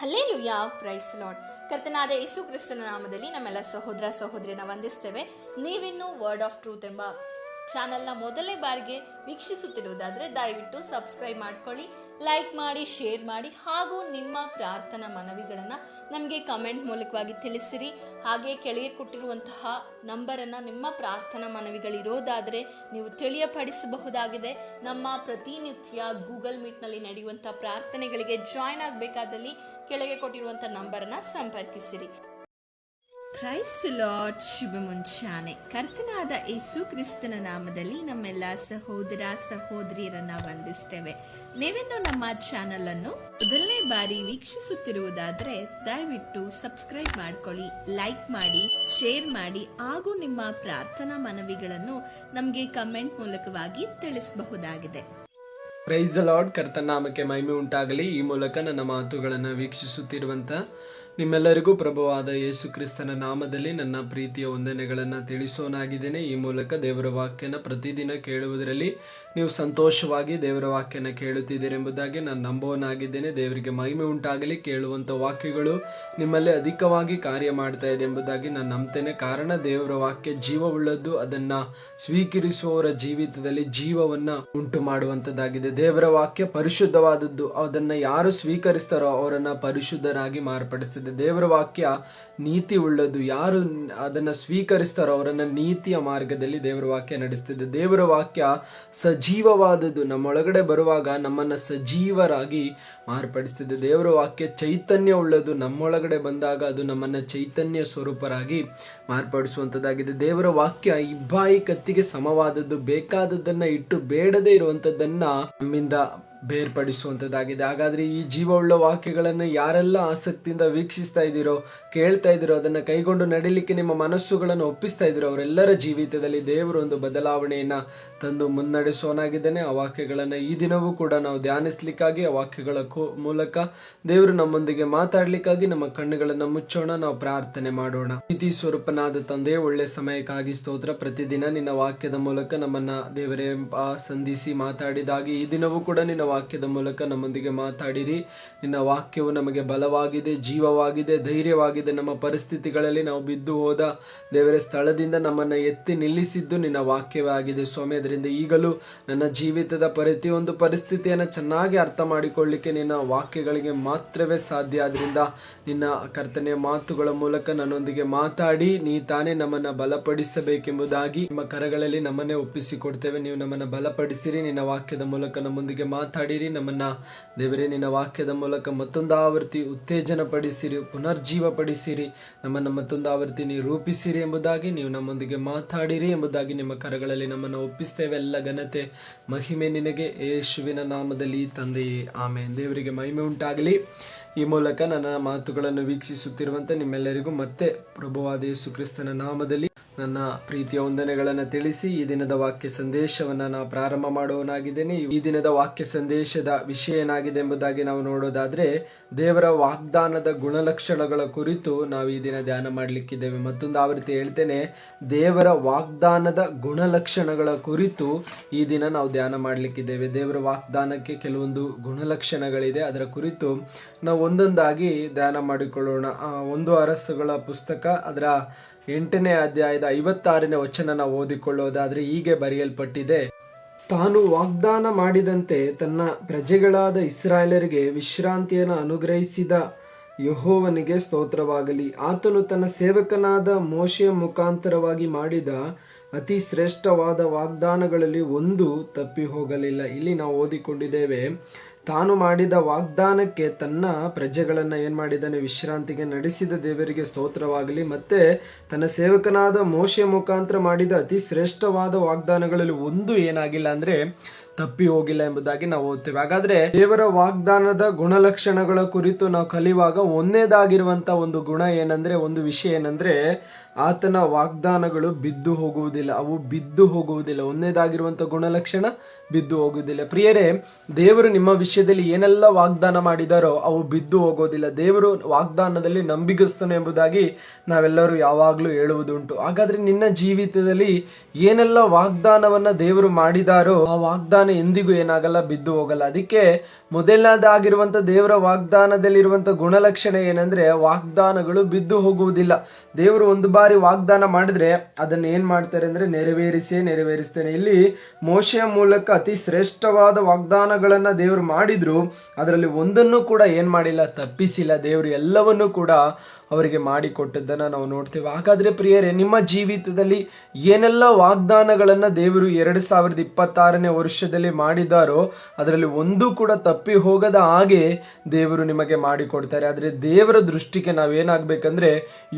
Hallelujah, price lord. ಕರ್ತನಾದ ಯೇಸು ಕ್ರಿಸ್ತನ ನಾಮದಲ್ಲಿ ನಮ್ಮೆಲ್ಲ ಸಹೋದರ ಸಹೋದರಿಯನ್ನ ವಂದಿಸ್ತೇವೆ. ನೀವಿನ್ನೂ ವರ್ಡ್ ಆಫ್ ಟ್ರೂತ್ ಎಂಬ ಚಾನಲ್ನ ಮೊದಲನೇ ಬಾರಿಗೆ ವೀಕ್ಷಿಸುತ್ತಿರುವುದಾದರೆ ದಯವಿಟ್ಟು ಸಬ್ಸ್ಕ್ರೈಬ್ ಮಾಡ್ಕೊಳ್ಳಿ, ಲೈಕ್ ಮಾಡಿ, ಶೇರ್ ಮಾಡಿ, ಹಾಗೂ ನಿಮ್ಮ ಪ್ರಾರ್ಥನಾ ಮನವಿಗಳನ್ನು ನಮಗೆ ಕಮೆಂಟ್ ಮೂಲಕವಾಗಿ ತಿಳಿಸಿರಿ. ಹಾಗೆ ಕೆಳಗೆ ಕೊಟ್ಟಿರುವಂತಹ ನಂಬರನ್ನು ನಿಮ್ಮ ಪ್ರಾರ್ಥನಾ ಮನವಿಗಳಿರೋದಾದರೆ ನೀವು ತಿಳಿಯಪಡಿಸಬಹುದಾಗಿದೆ. ನಮ್ಮ ಪ್ರತಿನಿತ್ಯ ಗೂಗಲ್ ಮೀಟ್ನಲ್ಲಿ ನಡೆಯುವಂಥ ಪ್ರಾರ್ಥನೆಗಳಿಗೆ ಜಾಯ್ನ್ ಆಗಬೇಕಾದಲ್ಲಿ ಕೆಳಗೆ ಕೊಟ್ಟಿರುವಂಥ ನಂಬರನ್ನು ಸಂಪರ್ಕಿಸಿರಿ. Price lord. ಶುಭ ಮುಂಚಾನೆ. ಕರ್ತನಾದ ಯೇಸು ಕ್ರಿಸ್ತನ ನಾಮದಲ್ಲಿ ನಮ್ಮೆಲ್ಲ ಸಹೋದರ ಸಹೋದರಿಯರನ್ನ ವಂದಿಸ್ತೇವೆ. ನೀವಿನ್ನು ನಮ್ಮ ಚಾನಲ್ ಅನ್ನು ಮೊದಲನೇ ಬಾರಿ ವೀಕ್ಷಿಸುತ್ತಿರುವುದಾದರೆ ದಯವಿಟ್ಟು ಸಬ್ಸ್ಕ್ರೈಬ್ ಮಾಡ್ಕೊಳ್ಳಿ, ಲೈಕ್ ಮಾಡಿ, ಶೇರ್ ಮಾಡಿ, ಹಾಗೂ ನಿಮ್ಮ ಪ್ರಾರ್ಥನಾ ಮನವಿಗಳನ್ನು ನಮಗೆ ಕಮೆಂಟ್ ಮೂಲಕವಾಗಿ ತಿಳಿಸಬಹುದಾಗಿದೆ. Praise the lord. ಕರ್ತನಾಮಕ್ಕೆ ಮಹಿಮೆ ಉಂಟಾಗಲಿ. ಈ ಮೂಲಕ ನನ್ನ ಮಾತುಗಳನ್ನು ವೀಕ್ಷಿಸುತ್ತಿರುವಂತ ನಿಮ್ಮೆಲ್ಲರಿಗೂ ಪ್ರಭುವಾದ ಯೇಸು ಕ್ರಿಸ್ತನ ನಾಮದಲ್ಲಿ ನನ್ನ ಪ್ರೀತಿಯ ವಂದನೆಗಳನ್ನು ತಿಳಿಸೋನಾಗಿದ್ದೇನೆ. ಈ ಮೂಲಕ ದೇವರ ವಾಕ್ಯನ ಪ್ರತಿದಿನ ಕೇಳುವುದರಲ್ಲಿ ನೀವು ಸಂತೋಷವಾಗಿ ದೇವರ ವಾಕ್ಯನ ಕೇಳುತ್ತಿದ್ದೀರಿ ಎಂಬುದಾಗಿ ನಾನು ನಂಬೋನಾಗಿದ್ದೇನೆ. ದೇವರಿಗೆ ಮಹಿಮೆ ಉಂಟಾಗಲಿ. ಕೇಳುವಂಥ ವಾಕ್ಯಗಳು ನಿಮ್ಮಲ್ಲಿ ಅಧಿಕವಾಗಿ ಕಾರ್ಯ ಮಾಡ್ತಾ ಇದೆ ಎಂಬುದಾಗಿ ನಾನು ನಂಬ್ತೇನೆ. ಕಾರಣ ದೇವರ ವಾಕ್ಯ ಜೀವವುಳ್ಳದ್ದು, ಅದನ್ನ ಸ್ವೀಕರಿಸುವವರ ಜೀವಿತದಲ್ಲಿ ಜೀವವನ್ನ ಉಂಟು ಮಾಡುವಂಥದ್ದಾಗಿದೆ. ದೇವರ ವಾಕ್ಯ ಪರಿಶುದ್ಧವಾದದ್ದು, ಅದನ್ನ ಯಾರು ಸ್ವೀಕರಿಸ್ತಾರೋ ಅವರನ್ನ ಪರಿಶುದ್ಧರಾಗಿ ಮಾರ್ಪಡಿಸ್ತದೆ. ದೇವರ ವಾಕ್ಯ ನೀತಿ ಉಳ್ಳದ್ದು, ಯಾರು ಅದನ್ನ ಸ್ವೀಕರಿಸ್ತಾರೋ ಅವರನ್ನ ನೀತಿಯ ಮಾರ್ಗದಲ್ಲಿ ದೇವರ ವಾಕ್ಯ ನಡೆಸ್ತದೆ. ದೇವರ ವಾಕ್ಯ ಸಜೀವವಾದದ್ದು, ನಮ್ಮೊಳಗಡೆ ಬರುವಾಗ ನಮ್ಮನ್ನ ಸಜೀವರಾಗಿ ಮಾರ್ಪಡಿಸ್ತದೆ. ದೇವರ ವಾಕ್ಯ ಚೈತನ್ಯ ಉಳ್ಳದ್ದು, ನಮ್ಮೊಳಗಡೆ ಬಂದಾಗ ಅದು ನಮ್ಮನ್ನ ಚೈತನ್ಯ ಸ್ವರೂಪರಾಗಿ ಮಾರ್ಪಡಿಸುವಂಥದ್ದಾಗಿದೆ. ದೇವರ ವಾಕ್ಯ ಇಬ್ಬಾಯಿ ಕತ್ತಿಗೆ ಸಮವಾದದ್ದು, ಬೇಕಾದದ್ದನ್ನ ಇಟ್ಟು ಬೇಡದೇ ಇರುವಂತದ್ದನ್ನ ನಮ್ಮಿಂದ ಬೇರ್ಪಡಿಸುವಂಥದ್ದಾಗಿದೆ. ಹಾಗಾದ್ರೆ ಈ ಜೀವವುಳ್ಳ ವಾಕ್ಯಗಳನ್ನು ಯಾರೆಲ್ಲ ಆಸಕ್ತಿಯಿಂದ ವೀಕ್ಷಿಸ್ತಾ ಇದ್ದೀರೋ, ಕೇಳ್ತಾ ಇದ್ದೀರೋ, ಅದನ್ನ ಕೈಗೊಂಡು ನಡಿಲಿಕ್ಕೆ ನಿಮ್ಮ ಮನಸ್ಸುಗಳನ್ನು ಒಪ್ಪಿಸ್ತಾ ಇದ್ದೀರೋ, ಅವರೆಲ್ಲರ ಜೀವಿತದಲ್ಲಿ ದೇವರು ಒಂದು ಬದಲಾವಣೆಯನ್ನ ತಂದು ಮುನ್ನಡೆಸೋನಾಗಿದ್ದಾನೆ. ಆ ವಾಕ್ಯಗಳನ್ನ ಈ ದಿನವೂ ಕೂಡ ನಾವು ಧ್ಯಾನಿಸ್ಲಿಕ್ಕಾಗಿ, ಆ ವಾಕ್ಯಗಳ ಮೂಲಕ ದೇವರು ನಮ್ಮೊಂದಿಗೆ ಮಾತಾಡ್ಲಿಕ್ಕಾಗಿ ನಮ್ಮ ಕಣ್ಣುಗಳನ್ನ ಮುಚ್ಚೋಣ. ನಾವು ಪ್ರಾರ್ಥನೆ ಮಾಡೋಣ. ಪ್ರೀತಿ ಸ್ವರೂಪನಾದ ತಂದೆ, ಒಳ್ಳೆ ಸಮಯಕ್ಕಾಗಿ ಸ್ತೋತ್ರ. ಪ್ರತಿದಿನ ನಿನ್ನ ವಾಕ್ಯದ ಮೂಲಕ ನಮ್ಮನ್ನ ದೇವರೇ ಸಂಧಿಸಿ ಮಾತಾಡಿದಾಗಿ ಈ ದಿನವೂ ಕೂಡ ನಿನ್ನ ವಾಕ್ಯದ ಮೂಲಕ ನಮ್ಮೊಂದಿಗೆ ಮಾತಾಡಿರಿ. ನಿನ್ನ ವಾಕ್ಯವು ನಮಗೆ ಬಲವಾಗಿದೆ, ಜೀವವಾಗಿದೆ, ಧೈರ್ಯವಾಗಿದೆ. ನಮ್ಮ ಪರಿಸ್ಥಿತಿಗಳಲ್ಲಿ ನಾವು ಬಿದ್ದು ಹೋದ ದೇವರ ಸ್ಥಳದಿಂದ ನಮ್ಮನ್ನ ಎತ್ತಿ ನಿಲ್ಲಿಸಿದ್ದು ನಿನ್ನ ವಾಕ್ಯವೇ ಆಗಿದೆ ಸ್ವಾಮಿ. ಅದರಿಂದ ಈಗಲೂ ನನ್ನ ಜೀವಿತದ ಪ್ರತಿಯೊಂದು ಪರಿಸ್ಥಿತಿಯನ್ನು ಚೆನ್ನಾಗಿ ಅರ್ಥ ಮಾಡಿಕೊಳ್ಳಿಕ್ಕೆ ನಿನ್ನ ವಾಕ್ಯಗಳಿಗೆ ಮಾತ್ರವೇ ಸಾಧ್ಯ. ಆದ್ರಿಂದ ನಿನ್ನ ಕರ್ತನೆಯ ಮಾತುಗಳ ಮೂಲಕ ನನ್ನೊಂದಿಗೆ ಮಾತಾಡಿ ನೀ ತಾನೇ ನಮ್ಮನ್ನ ಬಲಪಡಿಸಬೇಕೆಂಬುದಾಗಿ ನಿಮ್ಮ ಕರಗಳಲ್ಲಿ ನಮ್ಮನ್ನೇ ಒಪ್ಪಿಸಿಕೊಡ್ತೇವೆ. ನೀವು ನಮ್ಮನ್ನ ಬಲಪಡಿಸಿರಿ. ನಿನ್ನ ವಾಕ್ಯದ ಮೂಲಕ ನಮ್ಮೊಂದಿಗೆ ಮಾತಾಡಿರಿ. ನಮ್ಮನ್ನ ದೇವರೇ ನಿನ್ನ ವಾಕ್ಯದ ಮೂಲಕ ಮತ್ತೊಂದು ಆವರ್ತಿ ಉತ್ತೇಜನ ಪಡಿಸಿರಿ, ಪುನರ್ಜೀವ ಪಡಿಸಿರಿ, ನಮ್ಮನ್ನ ಮತ್ತೊಂದು ಆವರ್ತಿ ನೀವು ರೂಪಿಸಿರಿ ಎಂಬುದಾಗಿ, ನೀವು ನಮ್ಮೊಂದಿಗೆ ಮಾತಾಡಿರಿ ಎಂಬುದಾಗಿ ನಿಮ್ಮ ಕರಗಳಲ್ಲಿ ನಮ್ಮನ್ನು ಒಪ್ಪಿಸ್ತೇವೆ. ಎಲ್ಲ ಘನತೆ ಮಹಿಮೆ ನಿನಗೆ, ಯೇಸುವಿನ ನಾಮದಲ್ಲಿ ತಂದೆಯೇ, ಆಮೆನ್. ದೇವರಿಗೆ ಮಹಿಮೆ ಉಂಟಾಗಲಿ. ಈ ಮೂಲಕ ನನ್ನ ಮಾತುಗಳನ್ನು ವೀಕ್ಷಿಸುತ್ತಿರುವಂತ ನಿಮ್ಮೆಲ್ಲರಿಗೂ ಮತ್ತೆ ಪ್ರಭುವಾದ ಯೇಸು ಕ್ರಿಸ್ತನ ನಾಮದಲ್ಲಿ ನನ್ನ ಪ್ರೀತಿಯ ವಂದನೆಗಳನ್ನು ತಿಳಿಸಿ ಈ ದಿನದ ವಾಕ್ಯ ಸಂದೇಶವನ್ನ ನಾವು ಪ್ರಾರಂಭ ಮಾಡುವನಾಗಿದ್ದೇನೆ. ಈ ದಿನದ ವಾಕ್ಯ ಸಂದೇಶದ ವಿಷಯ ಏನಾಗಿದೆ ಎಂಬುದಾಗಿ ನಾವು ನೋಡೋದಾದ್ರೆ, ದೇವರ ವಾಗ್ದಾನದ ಗುಣಲಕ್ಷಣಗಳ ಕುರಿತು ನಾವು ಈ ದಿನ ಧ್ಯಾನ ಮಾಡಲಿಕ್ಕಿದ್ದೇವೆ. ಮತ್ತೊಂದು ಆವೃತ್ತಿ ಹೇಳ್ತೇನೆ, ದೇವರ ವಾಗ್ದಾನದ ಗುಣಲಕ್ಷಣಗಳ ಕುರಿತು ಈ ದಿನ ನಾವು ಧ್ಯಾನ ಮಾಡಲಿಕ್ಕಿದ್ದೇವೆ. ದೇವರ ವಾಗ್ದಾನಕ್ಕೆ ಕೆಲವೊಂದು ಗುಣಲಕ್ಷಣಗಳಿದೆ, ಅದರ ಕುರಿತು ನಾವು ಒಂದೊಂದಾಗಿ ಧ್ಯಾನ ಮಾಡಿಕೊಳ್ಳೋಣ. 1 ಅರಸುಗಳ ಪುಸ್ತಕ ಅದರ 8ನೇ ಅಧ್ಯಾಯದ 56ನೇ ವಚನ ನಾವು ಓದಿಕೊಳ್ಳೋದಾದ್ರೆ ಹೀಗೆ ಬರೆಯಲ್ಪಟ್ಟಿದೆ: ತಾನು ವಾಗ್ದಾನ ಮಾಡಿದಂತೆ ತನ್ನ ಪ್ರಜೆಗಳಾದ ಇಸ್ರಾಯೇಲರಿಗೆ ವಿಶ್ರಾಂತಿಯನ್ನು ಅನುಗ್ರಹಿಸಿದ ಯೆಹೋವನಿಗೆ ಸ್ತೋತ್ರವಾಗಲಿ. ಆತನು ತನ್ನ ಸೇವಕನಾದ ಮೋಶೆಯ ಮುಖಾಂತರವಾಗಿ ಮಾಡಿದ ಅತಿ ಶ್ರೇಷ್ಠವಾದ ವಾಗ್ದಾನಗಳಲ್ಲಿ ಒಂದು ತಪ್ಪಿ ಹೋಗಲಿಲ್ಲ. ಇಲ್ಲಿ ನಾವು ಓದಿಕೊಂಡಿದ್ದೇವೆ, ತಾನು ಮಾಡಿದ ವಾಗ್ದಾನಕ್ಕೆ ತನ್ನ ಪ್ರಜೆಗಳನ್ನ ಏನ್ ಮಾಡಿದ್ದಾನೆ, ವಿಶ್ರಾಂತಿಗೆ ನಡೆಸಿದ ದೇವರಿಗೆ ಸ್ತೋತ್ರವಾಗಲಿ. ಮತ್ತೆ ತನ್ನ ಸೇವಕನಾದ ಮೋಶೆಯ ಮುಖಾಂತರ ಮಾಡಿದ ಅತಿ ಶ್ರೇಷ್ಠವಾದ ವಾಗ್ದಾನಗಳಲ್ಲಿ ಒಂದು ಏನಾಗಿಲ್ಲ ಅಂದ್ರೆ ತಪ್ಪಿ ಹೋಗಿಲ್ಲ ಎಂಬುದಾಗಿ ನಾವು ಓದ್ತೇವೆ. ಹಾಗಾದ್ರೆ ದೇವರ ವಾಗ್ದಾನದ ಗುಣಲಕ್ಷಣಗಳ ಕುರಿತು ನಾವು ಕಲಿಯುವಾಗ ಒಂದೇದಾಗಿರುವಂತ ಒಂದು ಗುಣ ಏನಂದ್ರೆ, ಒಂದು ವಿಷಯ ಏನಂದ್ರೆ, ಆತನ ವಾಗ್ದಾನಗಳು ಬಿದ್ದು ಹೋಗುವುದಿಲ್ಲ, ಅವು ಬಿದ್ದು ಹೋಗುವುದಿಲ್ಲ. ಒಂದೇದಾಗಿರುವಂತ ಗುಣಲಕ್ಷಣ ಬಿದ್ದು ಹೋಗುವುದಿಲ್ಲ. ಪ್ರಿಯರೇ, ದೇವರು ನಿಮ್ಮ ವಿಷಯದಲ್ಲಿ ಏನೆಲ್ಲ ವಾಗ್ದಾನ ಮಾಡಿದಾರೋ ಅವು ಬಿದ್ದು ಹೋಗೋದಿಲ್ಲ. ದೇವರು ವಾಗ್ದಾನದಲ್ಲಿ ನಂಬಿಗಸ್ತನು ಎಂಬುದಾಗಿ ನಾವೆಲ್ಲರೂ ಯಾವಾಗಲೂ ಹೇಳುವುದುಂಟು. ಹಾಗಾದ್ರೆ ನಿನ್ನ ಜೀವಿತದಲ್ಲಿ ಏನೆಲ್ಲ ವಾಗ್ದಾನವನ್ನ ದೇವರು ಮಾಡಿದಾರೋ ಆ ವಾಗ್ದಾನ ವಾಗ್ದಾನ ಎಂದಿಗೂ ಏನಾಗಲ್ಲ, ಬಿದ್ದು ಹೋಗಲ್ಲ. ಅದಕ್ಕೆ ಮೊದಲನೇದಾಗಿರುವಂತ ದೇವರ ವಾಗ್ದಾನದಲ್ಲಿರುವಂತ ಗುಣಲಕ್ಷಣ ಏನಂದ್ರೆ ವಾಗ್ದಾನಗಳು ಬಿದ್ದು ಹೋಗುವುದಿಲ್ಲ. ದೇವರು ಒಂದು ಬಾರಿ ವಾಗ್ದಾನ ಮಾಡಿದ್ರೆ ಅದನ್ನ ಏನ್ ಮಾಡ್ತಾರೆ ಅಂದ್ರೆ ನೆರವೇರಿಸ್ತೇನೆ. ಇಲ್ಲಿ ಮೋಶೆಯ ಮೂಲಕ ಅತಿ ಶ್ರೇಷ್ಠವಾದ ವಾಗ್ದಾನಗಳನ್ನ ದೇವರು ಮಾಡಿದ್ರು, ಅದರಲ್ಲಿ ಒಂದನ್ನು ಕೂಡ ಏನ್ ಮಾಡಿಲ್ಲ, ತಪ್ಪಿಸಿಲ್ಲ. ದೇವರು ಎಲ್ಲವನ್ನೂ ಕೂಡ ಅವರಿಗೆ ಮಾಡಿಕೊಟ್ಟದ್ದನ್ನ ನಾವು ನೋಡ್ತೇವೆ. ಹಾಗಾದ್ರೆ ಪ್ರಿಯರೇ, ನಿಮ್ಮ ಜೀವಿತದಲ್ಲಿ ಏನೆಲ್ಲ ವಾಗ್ದಾನಗಳನ್ನ ದೇವರು 2026ನೇ ವರ್ಷದಲ್ಲಿ ಮಾಡಿದಾರೋ ಅದರಲ್ಲಿ ಒಂದು ಕೂಡ ತಪ್ಪಿ ಹೋಗದ ಹಾಗೆ ದೇವರು ನಿಮಗೆ ಮಾಡಿಕೊಡ್ತಾರೆ. ಆದ್ರೆ ದೇವರ ದೃಷ್ಟಿಗೆ ನಾವೇನಾಗ್ಬೇಕಂದ್ರೆ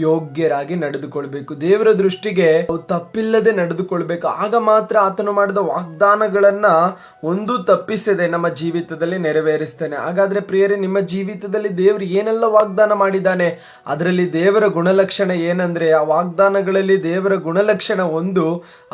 ಯೋಗ್ಯರಾಗಿ ನಡೆದುಕೊಳ್ಬೇಕು. ದೇವರ ದೃಷ್ಟಿಗೆ ತಪ್ಪಿಲ್ಲದೆ ನಡೆದುಕೊಳ್ಬೇಕು. ಆಗ ಮಾತ್ರ ಆತನು ಮಾಡಿದ ವಾಗ್ದಾನಗಳನ್ನ ಒಂದು ತಪ್ಪಿಸದೆ ನಮ್ಮ ಜೀವಿತದಲ್ಲಿ ನೆರವೇರಿಸ್ತಾನೆ. ಹಾಗಾದ್ರೆ ಪ್ರಿಯರೇ, ನಿಮ್ಮ ಜೀವಿತದಲ್ಲಿ ದೇವರು ಏನೆಲ್ಲ ವಾಗ್ದಾನ ಮಾಡಿದ್ದಾನೆ, ಅದರಲ್ಲಿ ದೇವರ ಗುಣಲಕ್ಷಣ ಏನಂದ್ರೆ, ಆ ವಾಗ್ದಾನಗಳಲ್ಲಿ ದೇವರ ಗುಣಲಕ್ಷಣ ಒಂದು,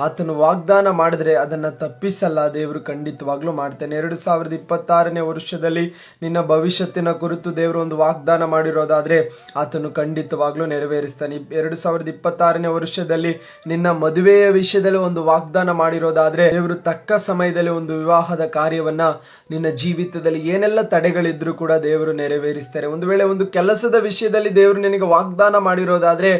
ಆತನು ವಾಗ್ದಾನ ಮಾಡಿದ್ರೆ ಅದನ್ನ ತಪ್ಪಿಸಲ್ಲ. ದೇವರು ಖಂಡಿತವಾಗ್ಲೂ ಮಾಡ್ತಾನೆ. 2026ನೇ ವರ್ಷದಲ್ಲಿ ನಿನ್ನ ಭವಿಷ್ಯತ್ತಿನ ಕುರಿತು ದೇವರು ಒಂದು ವಾಗ್ದಾನ ಮಾಡಿರೋದಾದ್ರೆ ಆತನು ಖಂಡಿತವಾಗ್ಲೂ ನೆರವೇರಿಸ್ತಾನೆ. 2026ನೇ ವರ್ಷದಲ್ಲಿ ನಿನ್ನ ಮದುವೆಯ ವಿಷಯದಲ್ಲಿ ಒಂದು ವಾಗ್ದಾನ ಮಾಡಿರೋದಾದ್ರೆ ದೇವರು ತಕ್ಕ ಸಮಯದಲ್ಲಿ ಒಂದು ವಿವಾಹದ ಕಾರ್ಯವನ್ನ ನಿನ್ನ ಜೀವಿತದಲ್ಲಿ ಏನೆಲ್ಲ ತಡೆಗಳಿದ್ರು ಕೂಡ ದೇವರು ನೆರವೇರಿಸ್ತಾರೆ. ಒಂದು ವೇಳೆ ಒಂದು ಕೆಲಸದ ವಿಷಯದಲ್ಲಿ ದೇವರು ನಿನಗೆ ವಾಗ್ದಾನ ಮಾಡಿರೋದಾದ್ರೆ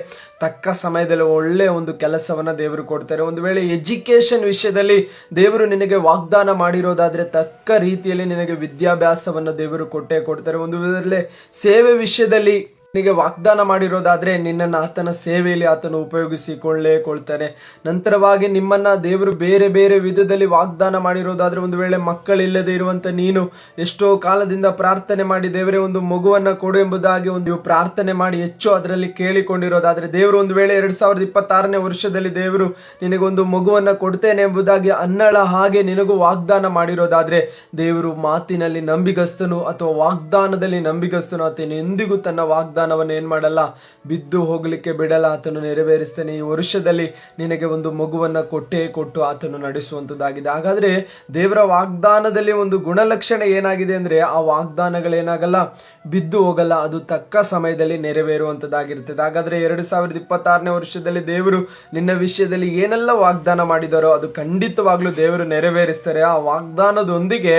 ತಕ್ಕ ಸಮಯದಲ್ಲಿ ಒಳ್ಳೆ ಒಂದು ಕೆಲಸವನ್ನ ದೇವರು ಕೊಡ್ತಾರೆ. ಒಂದು ವೇಳೆ ಎಜುಕೇಶನ್ ವಿಷಯದಲ್ಲಿ ದೇವರು ನಿನಗೆ ವಾಗ್ದಾನ ಮಾಡಿರೋದಾದ್ರೆ ತಕ್ಕ ರೀತಿಯಲ್ಲಿ ನಿನಗೆ ವಿದ್ಯಾಭ್ಯಾಸವನ್ನ ದೇವರು ಕೊಟ್ಟೇ ಕೊಡ್ತಾರೆ. ಒಂದು ವೇಳೆ ಸೇವೆ ವಿಷಯದಲ್ಲಿ ನಿನಗೆ ವಾಗ್ದಾನ ಮಾಡಿರೋದಾದ್ರೆ ನಿನ್ನನ್ನು ಆತನ ಸೇವೆಯಲ್ಲಿ ಆತನು ಉಪಯೋಗಿಸಿಕೊಳ್ಳೇಕೊಳ್ತಾನೆ. ನಂತರವಾಗಿ ನಿಮ್ಮನ್ನ ದೇವರು ಬೇರೆ ಬೇರೆ ವಿಧದಲ್ಲಿ ವಾಗ್ದಾನ ಮಾಡಿರೋದಾದ್ರೆ, ಒಂದು ವೇಳೆ ಮಕ್ಕಳಿಲ್ಲದೆ ಇರುವಂತ ನೀನು ಎಷ್ಟೋ ಕಾಲದಿಂದ ಪ್ರಾರ್ಥನೆ ಮಾಡಿ ದೇವರೇ ಒಂದು ಮಗುವನ್ನ ಕೊಡು ಎಂಬುದಾಗಿ ಒಂದು ಪ್ರಾರ್ಥನೆ ಮಾಡಿ ಹೆಚ್ಚು ಅದರಲ್ಲಿ ಕೇಳಿಕೊಂಡಿರೋದಾದ್ರೆ, ದೇವರು ಒಂದು ವೇಳೆ 2026ನೇ ವರ್ಷದಲ್ಲಿ ದೇವರು ನಿನಗೊಂದು ಮಗುವನ್ನ ಕೊಡ್ತೇನೆ ಎಂಬುದಾಗಿ ಅನ್ನಳ ಹಾಗೆ ನಿನಗೂ ವಾಗ್ದಾನ ಮಾಡಿರೋದಾದ್ರೆ, ದೇವರು ಮಾತಿನಲ್ಲಿ ನಂಬಿಗಸ್ತನು ಅಥವಾ ವಾಗ್ದಾನದಲ್ಲಿ ನಂಬಿಗಸ್ತನು. ಆತನು ಎಂದಿಗೂ ತನ್ನ ವಾಗ್ದಾನವನ್ನು ಏನ್ ಮಾಡಲ್ಲ, ಬಿದ್ದು ಹೋಗ್ಲಿಕ್ಕೆ ಬಿಡಲ್ಲ. ಆತನು ನೆರವೇರಿಸ್ತಾನೆ. ಈ ವರ್ಷದಲ್ಲಿ ನಿನಗೆ ಒಂದು ಮಗುವನ್ನ ಕೊಟ್ಟು ಆತನು ನಡೆಸುವಂತದ್ದಾಗಿದೆ. ಹಾಗಾದ್ರೆ ದೇವರ ವಾಗ್ದಾನದಲ್ಲಿ ಒಂದು ಗುಣಲಕ್ಷಣ ಏನಾಗಿದೆ ಅಂದ್ರೆ, ಆ ವಾಗ್ದಾನಗಳೇನಾಗಲ್ಲ, ಬಿದ್ದು ಹೋಗಲ್ಲ, ಅದು ತಕ್ಕ ಸಮಯದಲ್ಲಿ ನೆರವೇರುವಂತದ್ದಾಗಿರ್ತದೆ. ಹಾಗಾದ್ರೆ 2026ನೇ ವರ್ಷದಲ್ಲಿ ದೇವರು ನಿನ್ನ ವಿಷಯದಲ್ಲಿ ಏನೆಲ್ಲ ವಾಗ್ದಾನ ಮಾಡಿದಾರೋ ಅದು ಖಂಡಿತವಾಗ್ಲೂ ದೇವರು ನೆರವೇರಿಸ್ತಾರೆ. ಆ ವಾಗ್ದಾನದೊಂದಿಗೆ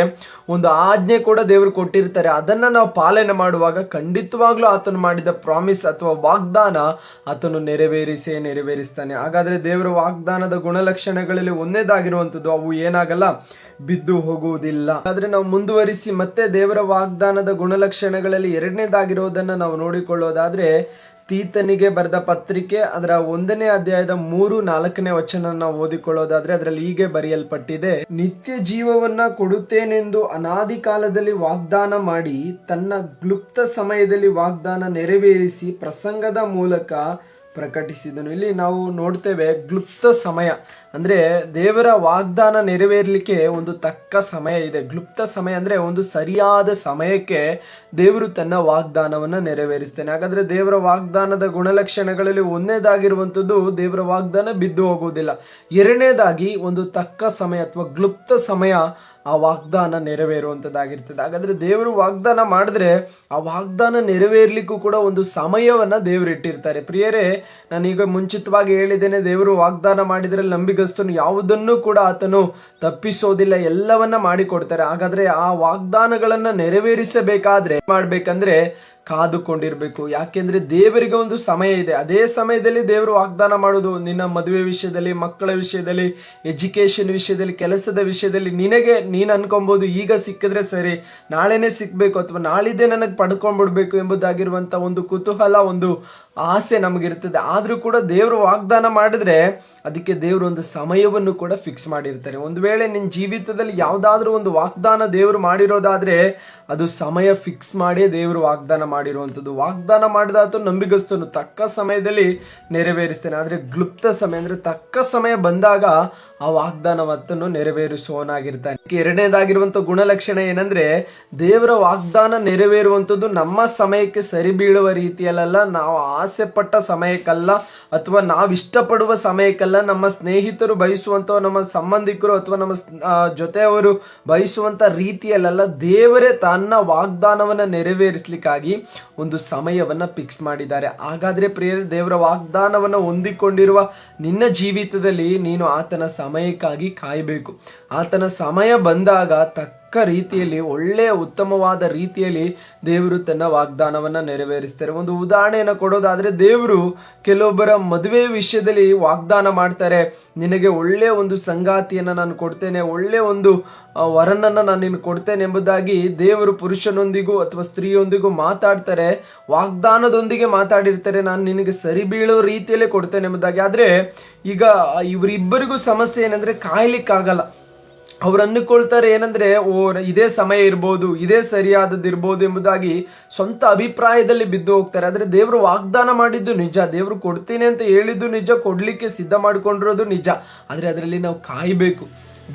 ಒಂದು ಆಜ್ಞೆ ಕೂಡ ದೇವರು ಕೊಟ್ಟಿರ್ತಾರೆ. ಅದನ್ನ ನಾವು ಪಾಲನೆ ಮಾಡುವಾಗ ಖಂಡಿತವಾಗ್ಲೂ ಆತನು ಮಾಡಿದ ಪ್ರಾಮಿಸ್ ಅಥವಾ ವಾಗ್ದಾನ ಆತನು ನೆರವೇರಿಸ್ತಾನೆ. ಹಾಗಾದ್ರೆ ದೇವರ ವಾಗ್ದಾನದ ಗುಣಲಕ್ಷಣಗಳಲ್ಲಿ ಒಂದೇದಾಗಿರುವಂತದ್ದು, ಅವು ಏನಾಗಲ್ಲ, ಬಿದ್ದು ಹೋಗುವುದಿಲ್ಲ. ಆದ್ರೆ ನಾವು ಮುಂದುವರಿಸಿ ಮತ್ತೆ ದೇವರ ವಾಗ್ದಾನದ ಗುಣಲಕ್ಷಣಗಳಲ್ಲಿ ಎರಡನೇದಾಗಿರೋದನ್ನ ನಾವು ನೋಡಿಕೊಳ್ಳೋದಾದ್ರೆ, ತೀತನಿಗೆ ಬರೆದ ಪತ್ರಿಕೆ ಅದರ 1ನೇ ಅಧ್ಯಾಯದ 3-4ನೇ ವಚನ ನಾವು ಓದಿಕೊಳ್ಳೋದಾದ್ರೆ ಅದರಲ್ಲಿ ಹೀಗೆ ಬರೆಯಲ್ಪಟ್ಟಿದೆ: ನಿತ್ಯ ಜೀವವನ್ನ ಕೊಡುತ್ತೇನೆಂದು ಅನಾದಿ ಕಾಲದಲ್ಲಿ ವಾಗ್ದಾನ ಮಾಡಿ ತನ್ನ ಕ್ಲುಪ್ತ ಸಮಯದಲ್ಲಿ ವಾಗ್ದಾನ ನೆರವೇರಿಸಿ ಪ್ರಸಂಗದ ಮೂಲಕ ಪ್ರಕಟಿಸಿದನು. ಇಲ್ಲಿ ನಾವು ನೋಡ್ತೇವೆ, ಕ್ಲುಪ್ತ ಸಮಯ ಅಂದ್ರೆ ದೇವರ ವಾಗ್ದಾನ ನೆರವೇರಲಿಕ್ಕೆ ಒಂದು ತಕ್ಕ ಸಮಯ ಇದೆ. ಕ್ಲುಪ್ತ ಸಮಯ ಅಂದ್ರೆ ಒಂದು ಸರಿಯಾದ ಸಮಯಕ್ಕೆ ದೇವರು ತನ್ನ ವಾಗ್ದಾನವನ್ನ ನೆರವೇರಿಸ್ತಾನೆ. ಹಾಗಾದ್ರೆ ದೇವರ ವಾಗ್ದಾನದ ಗುಣಲಕ್ಷಣಗಳಲ್ಲಿ ಒಂದನೇದಾಗಿರುವಂತದ್ದು, ದೇವರ ವಾಗ್ದಾನ ಬಿದ್ದು ಹೋಗುವುದಿಲ್ಲ. ಎರಡನೇದಾಗಿ ಒಂದು ತಕ್ಕ ಸಮಯ ಅಥವಾ ಕ್ಲುಪ್ತ ಸಮಯ ಆ ವಾಗ್ದಾನ ನೆರವೇರುವಂತದ್ದಾಗಿರ್ತದೆ. ಹಾಗಾದ್ರೆ ದೇವರು ವಾಗ್ದಾನ ಮಾಡಿದ್ರೆ ಆ ವಾಗ್ದಾನ ನೆರವೇರ್ಲಿಕ್ಕೂ ಕೂಡ ಒಂದು ಸಮಯವನ್ನ ದೇವರು ಇಟ್ಟಿರ್ತಾರೆ. ಪ್ರಿಯರೇ, ನಾನೀಗ ಮುಂಚಿತವಾಗಿ ಹೇಳಿದ್ದೇನೆ, ದೇವರು ವಾಗ್ದಾನ ಮಾಡಿದ್ರೆ ನಂಬಿಗಸ್ತನು, ಯಾವುದನ್ನು ಕೂಡ ಆತನು ತಪ್ಪಿಸೋದಿಲ್ಲ, ಎಲ್ಲವನ್ನ ಮಾಡಿಕೊಡ್ತಾರೆ. ಹಾಗಾದ್ರೆ ಆ ವಾಗ್ದಾನಗಳನ್ನ ನೆರವೇರಿಸಬೇಕಾದ್ರೆ ಮಾಡ್ಬೇಕಂದ್ರೆ ಕಾದುಕೊಂಡಿರ್ಬೇಕು. ಯಾಕೆಂದ್ರೆ ದೇವರಿಗೆ ಒಂದು ಸಮಯ ಇದೆ. ಅದೇ ಸಮಯದಲ್ಲಿ ದೇವರು ವಾಗ್ದಾನ ಮಾಡೋದು, ನಿನ್ನ ಮದುವೆ ವಿಷಯದಲ್ಲಿ, ಮಕ್ಕಳ ವಿಷಯದಲ್ಲಿ, ಎಜುಕೇಶನ್ ವಿಷಯದಲ್ಲಿ, ಕೆಲಸದ ವಿಷಯದಲ್ಲಿ ನೀನು ಅನ್ಕೊಬಹುದು ಈಗ ಸಿಕ್ಕಿದ್ರೆ ಸರಿ, ನಾಳೆನೆ ಸಿಕ್ಬೇಕು ಅಥವಾ ನಾಳಿದ್ದೇ ನನಗೆ ಪಡ್ಕೊಂಡ್ಬಿಡ್ಬೇಕು ಎಂಬುದಾಗಿರುವಂತ ಒಂದು ಕುತೂಹಲ, ಒಂದು ಆಸೆ ನಮಗಿರ್ತದೆ. ಆದ್ರೂ ಕೂಡ ದೇವರು ವಾಗ್ದಾನ ಮಾಡಿದ್ರೆ ಅದಕ್ಕೆ ದೇವರು ಒಂದು ಸಮಯವನ್ನು ಕೂಡ ಫಿಕ್ಸ್ ಮಾಡಿರ್ತಾರೆ. ಒಂದು ವೇಳೆ ನಿನ್ನ ಜೀವಿತದಲ್ಲಿ ಯಾವ್ದಾದ್ರೂ ಒಂದು ವಾಗ್ದಾನ ದೇವರು ಮಾಡಿರೋದಾದ್ರೆ ಅದು ಸಮಯ ಫಿಕ್ಸ್ ಮಾಡಿ ದೇವರು ವಾಗ್ದಾನ ಮಾಡಿರುವಂಥದ್ದು. ವಾಗ್ದಾನ ಮಾಡಿದ ಆತ ನಂಬಿಗಸ್ತನು, ತಕ್ಕ ಸಮಯದಲ್ಲಿ ನೆರವೇರಿಸ್ತೇನೆ. ಆದ್ರೆ ಕ್ಲುಪ್ತ ಸಮಯ ಅಂದ್ರೆ ತಕ್ಕ ಸಮಯ ಬಂದಾಗ ಆ ವಾಗ್ದಾನವನ್ನು ನೆರವೇರಿಸುವವನಾಗಿರ್ತಾನೆ. ಎರಡನೇದಾಗಿರುವಂತ ಗುಣಲಕ್ಷಣ ಏನಂದ್ರೆ, ದೇವರ ವಾಗ್ದಾನ ನೆರವೇರುವಂಥದ್ದು ನಮ್ಮ ಸಮಯಕ್ಕೆ ಸರಿ ಬೀಳುವ ರೀತಿಯಲ್ಲ, ನಾವು ಆಸೆ ಪಟ್ಟ ಸಮಯಕ್ಕಲ್ಲ ಅಥವಾ ನಾವು ಇಷ್ಟಪಡುವ ಸಮಯಕ್ಕಲ್ಲ, ನಮ್ಮ ಸ್ನೇಹಿತರು ಬಯಸುವಂತ, ನಮ್ಮ ಸಂಬಂಧಿಕರು ಅಥವಾ ನಮ್ಮ ಜೊತೆಯವರು ಬಯಸುವಂತ ರೀತಿಯಲ್ಲ. ದೇವರೇ ತನ್ನ ವಾಗ್ದಾನವನ್ನ ನೆರವೇರಿಸಲಿಕ್ಕಾಗಿ ಒಂದು ಸಮಯವನ್ನ ಫಿಕ್ಸ್ ಮಾಡಿದ್ದಾರೆ. ಹಾಗಾದ್ರೆ ಪ್ರಿಯರೇ, ದೇವರ ವಾಗ್ದಾನವನ್ನು ಹೊಂದಿಕೊಂಡಿರುವ ನಿನ್ನ ಜೀವಿತದಲ್ಲಿ ನೀನು ಆತನ ಸಮಯಕ್ಕಾಗಿ ಕಾಯಬೇಕು. ಆತನ ಸಮಯ ಬಂದಾಗ ತಕ್ಕ ರೀತಿಯಲ್ಲಿ, ಒಳ್ಳೆಯ ಉತ್ತಮವಾದ ರೀತಿಯಲ್ಲಿ ದೇವರು ತನ್ನ ವಾಗ್ದಾನವನ್ನ ನೆರವೇರಿಸ್ತಾರೆ. ಒಂದು ಉದಾಹರಣೆಯನ್ನು ಕೊಡೋದಾದ್ರೆ, ದೇವರು ಕೆಲವೊಬ್ಬರ ಮದುವೆ ವಿಷಯದಲ್ಲಿ ವಾಗ್ದಾನ ಮಾಡ್ತಾರೆ, ನಿನಗೆ ಒಳ್ಳೆಯ ಒಂದು ಸಂಗಾತಿಯನ್ನ ನಾನು ಕೊಡ್ತೇನೆ, ಒಳ್ಳೆಯ ಒಂದು ವರನನ್ನ ನಾನು ನಿನಗೆ ಕೊಡ್ತೇನೆ ಎಂಬುದಾಗಿ ದೇವರು ಪುರುಷನೊಂದಿಗೂ ಅಥವಾ ಸ್ತ್ರೀಯೊಂದಿಗೂ ಮಾತಾಡ್ತಾರೆ, ವಾಗ್ದಾನದೊಂದಿಗೆ ಮಾತಾಡಿರ್ತಾರೆ, ನಾನು ನಿನಗೆ ಸರಿ ಬೀಳೋ ರೀತಿಯಲ್ಲೇ ಕೊಡ್ತೇನೆ ಎಂಬುದಾಗಿ. ಆದ್ರೆ ಈಗ ಇವರಿಬ್ಬರಿಗೂ ಸಮಸ್ಯೆ ಏನಂದ್ರೆ, ಕಾಯ್ಲಿಕ್ಕಾಗಲ್ಲ. ಅವ್ರು ಅಂದುಕೊಳ್ತಾರೆ ಏನಂದ್ರೆ, ಇದೇ ಸಮಯ ಇರ್ಬೋದು, ಇದೇ ಸರಿಯಾದದಿರ್ಬೋದು ಎಂಬುದಾಗಿ ಸ್ವಂತ ಅಭಿಪ್ರಾಯದಲ್ಲಿ ಬಿದ್ದು ಹೋಗ್ತಾರೆ. ಆದ್ರೆ ದೇವರು ವಾಗ್ದಾನ ಮಾಡಿದ್ದು ನಿಜ, ದೇವರು ಕೊಡ್ತೀನಿ ಅಂತ ಹೇಳಿದ್ದು ನಿಜ, ಕೊಡ್ಲಿಕ್ಕೆ ಸಿದ್ಧ ಮಾಡಿಕೊಂಡಿರೋದು ನಿಜ. ಆದ್ರೆ ಅದರಲ್ಲಿ ನಾವು ಕಾಯಬೇಕು.